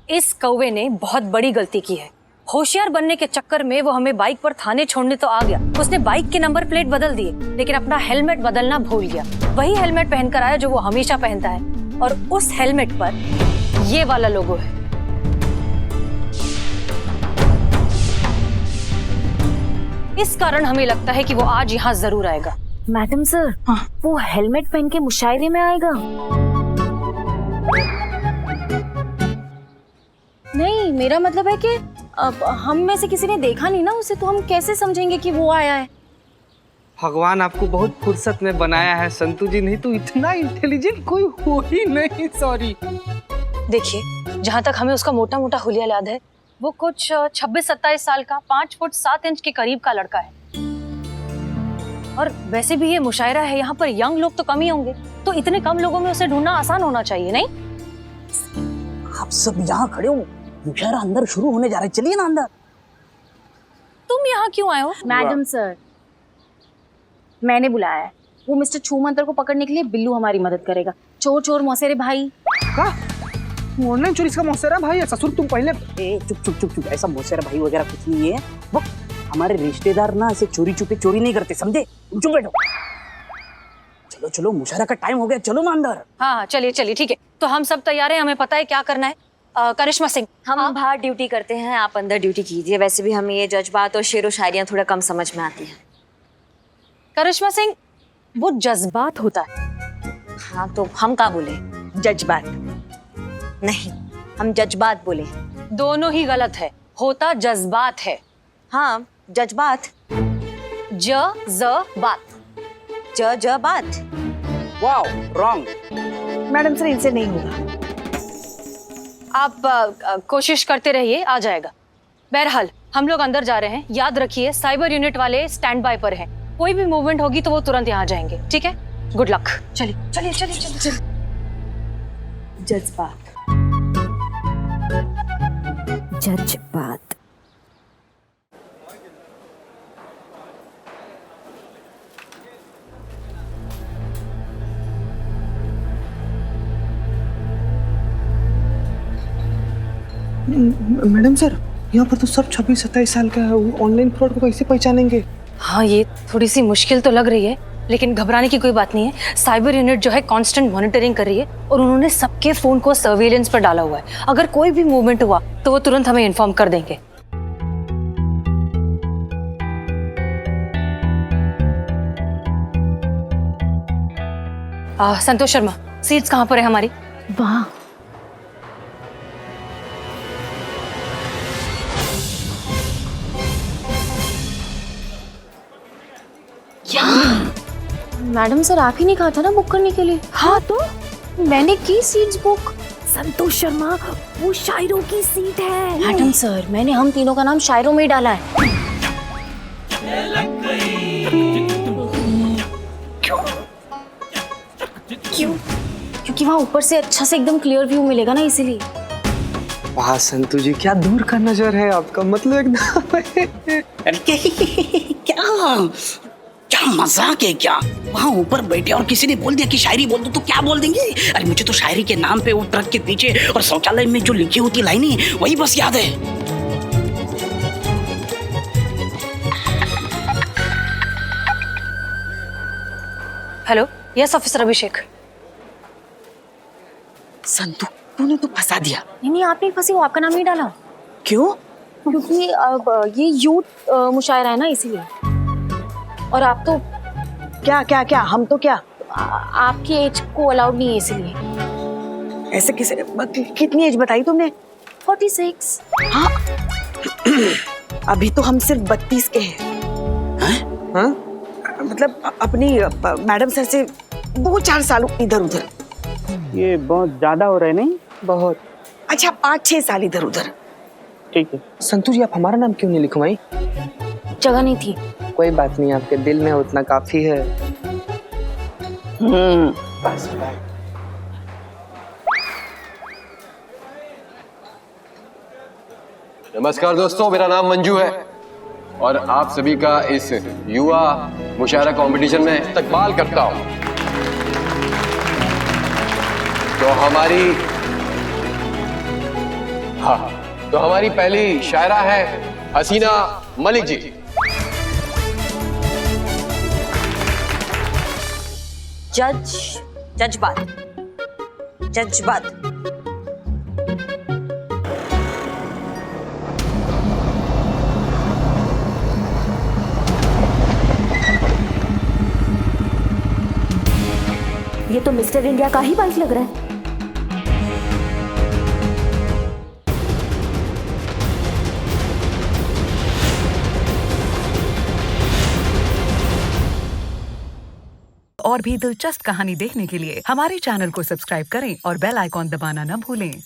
इस कौवे ने बहुत बड़ी गलती की है। होशियार बनने के चक्कर में वो हमें बाइक पर थाने छोड़ने तो आ गया। उसने बाइक के नंबर प्लेट बदल दिए, लेकिन अपना हेलमेट बदलना भूल गया। वही हेलमेट पहनकर आया जो वो हमेशा पहनता है, और उस हेलमेट पर ये वाला लोगो है। इस कारण हमें लगता है कि वो आज यहाँ जरूर आएगा। मैडम सर, वो हेलमेट पहन के मुशायरे में आएगा? नहीं, मेरा मतलब है कि अब हम में से किसी ने देखा नहीं ना उसे, तो हम कैसे समझेंगे कि वो आया है? भगवान आपको बहुत फुर्सत में बनाया है संतू जी, नहीं तो इतना इंटेलिजेंट कोई हो ही नहीं। सॉरी। देखिए, जहाँ तक हमें उसका मोटा मोटा हुलिया याद है, वो कुछ 26-27 साल का, 5 फुट 7 इंच के करीब का लड़का है। और वैसे भी ये मुशायरा है, यहाँ पर यंग लोग तो कम ही होंगे, तो इतने कम लोगों में उसे ढूंढना आसान होना चाहिए, नहीं? आप सब यहाँ खड़े हो, मुशायरा अंदर शुरू होने जा रहा है, चलिए ना अंदर। तुम यहाँ क्यों आए हो? मैडम सर, मैंने बुलाया है। वो मिस्टर छूमंतर को पकड़ने के लिए बिल्लू हमारी मदद करेगा। चोर चोर मौसेरे भाई। का? ऑनलाइन चोरी का मौसेरा भाई है? ससुर तुम पहले। चुप, ऐसा मौसेरा भाई वगैरह कुछ नहीं है। वो हमारे रिश्तेदार ना ऐसे चोरी छुपे चोरी नहीं करते, समझे? तुम चुप बैठो। चलो मुशायरा का टाइम हो गया, चलो ना अंदर। हाँ, चलिए, ठीक है। तो हम सब तैयार हैं, हमें पता है क्या करना है। करिश्मा सिंह, हम बाहर ड्यूटी करते हैं, आप अंदर ड्यूटी कीजिए। वैसे भी हमें ये जज्बात और शेरो शायरियाँ थोड़ा कम समझ में आती हैं। करिश्मा सिंह, वो जज्बात होता है। हाँ, तो हम क्या बोले? जज्बात नहीं, हम जज्बात बोले। दोनों ही गलत है, होता जज्बात है। हाँ, जज्बात। जज्बात। Wow, wrong. मैडम सर, इनसे नहीं होगा। आप कोशिश करते रहिए, आ जाएगा। बहरहाल हम लोग अंदर जा रहे हैं। याद रखिए, साइबर यूनिट वाले स्टैंड बाय पर हैं। कोई भी मूवमेंट होगी तो वो तुरंत यहाँ जाएंगे, ठीक है? Good luck. चलिए। जज्बात। मैडम सर, यहाँ पर तो सब 26-27 साल का है। ऑनलाइन फ्रॉड को कैसे पहचानेंगे? हाँ, ये थोड़ी सी मुश्किल तो लग रही है, लेकिन घबराने की कोई बात नहीं है। साइबर यूनिट जो है कांस्टेंट मॉनिटरिंग कर रही है और उन्होंने सबके फोन को सर्वेलेंस पर डाला हुआ है। अगर कोई भी मूवमेंट हुआ तो वो तुरंत हमें इन्फॉर्म कर देंगे। संतोष शर्मा, सीट्स कहाँ पर है हमारी? वहाँ। मैडम सर, आप ही ने कहा था ना बुक करने के लिए? हाँ, तो मैंने की सीट्स बुक। संतोष शर्मा, वो शायरों की सीट है। मैडम सर, मैंने हम तीनों का नाम शायरों में ही डाला है। क्यों? क्योंकि वहाँ ऊपर से अच्छा से एकदम क्लियर व्यू मिलेगा ना, इसीलिए। वाह संतू जी, क्या दूर का नजर है आपका, मतलब एकदम। क्या मजाक है क्या? वहाँ ऊपर बैठे और किसी ने बोल दिया कि शायरी बोल दो तो क्या बोल देंगे? अरे मुझे तो शायरी के नाम पे वो ट्रक के पीछे और शौचालय में जो लिखी होती लाइनें वही बस याद है। हेलो, यस ऑफिसर अभिषेक। संतू, तूने तो फंसा दिया। नहीं, आप नहीं फंसी, वो आपका नाम ही डाला। क्यों? क्योंकि अब ये यूथ मुशायरा है ना, इसीलिए। और आप तो क्या हम तो क्या? आपकी एज को अलाउड नहीं है, इसीलिए। ऐसे किसी कितनी एज बताई तुमने? 46। हाँ। अभी तो हम सिर्फ 32 के हैं। हाँ? मतलब अपनी मैडम सर से 2-4 साल इधर उधर। ये बहुत ज्यादा हो रहा है नहीं? बहुत। अच्छा 5-6 साल इधर उधर। ठीक है। संतू जी, आप हमारा नाम क्यों नहीं लिखवाई? जगह नहीं थी। कोई बात नहीं, आपके दिल में उतना काफी है। बस। नमस्कार दोस्तों, मेरा नाम मंजू है और आप सभी का इस युवा मुशायरा कंपटीशन में इस्तकबाल करता हूं। तो हमारी पहली शायरा है हसीना मलिक जी। जज्बात। ये तो मिस्टर इंडिया का ही बाइक लग रहा है। और भी दिलचस्प कहानी देखने के लिए हमारे चैनल को सब्सक्राइब करें और बेल आइकॉन दबाना न भूलें।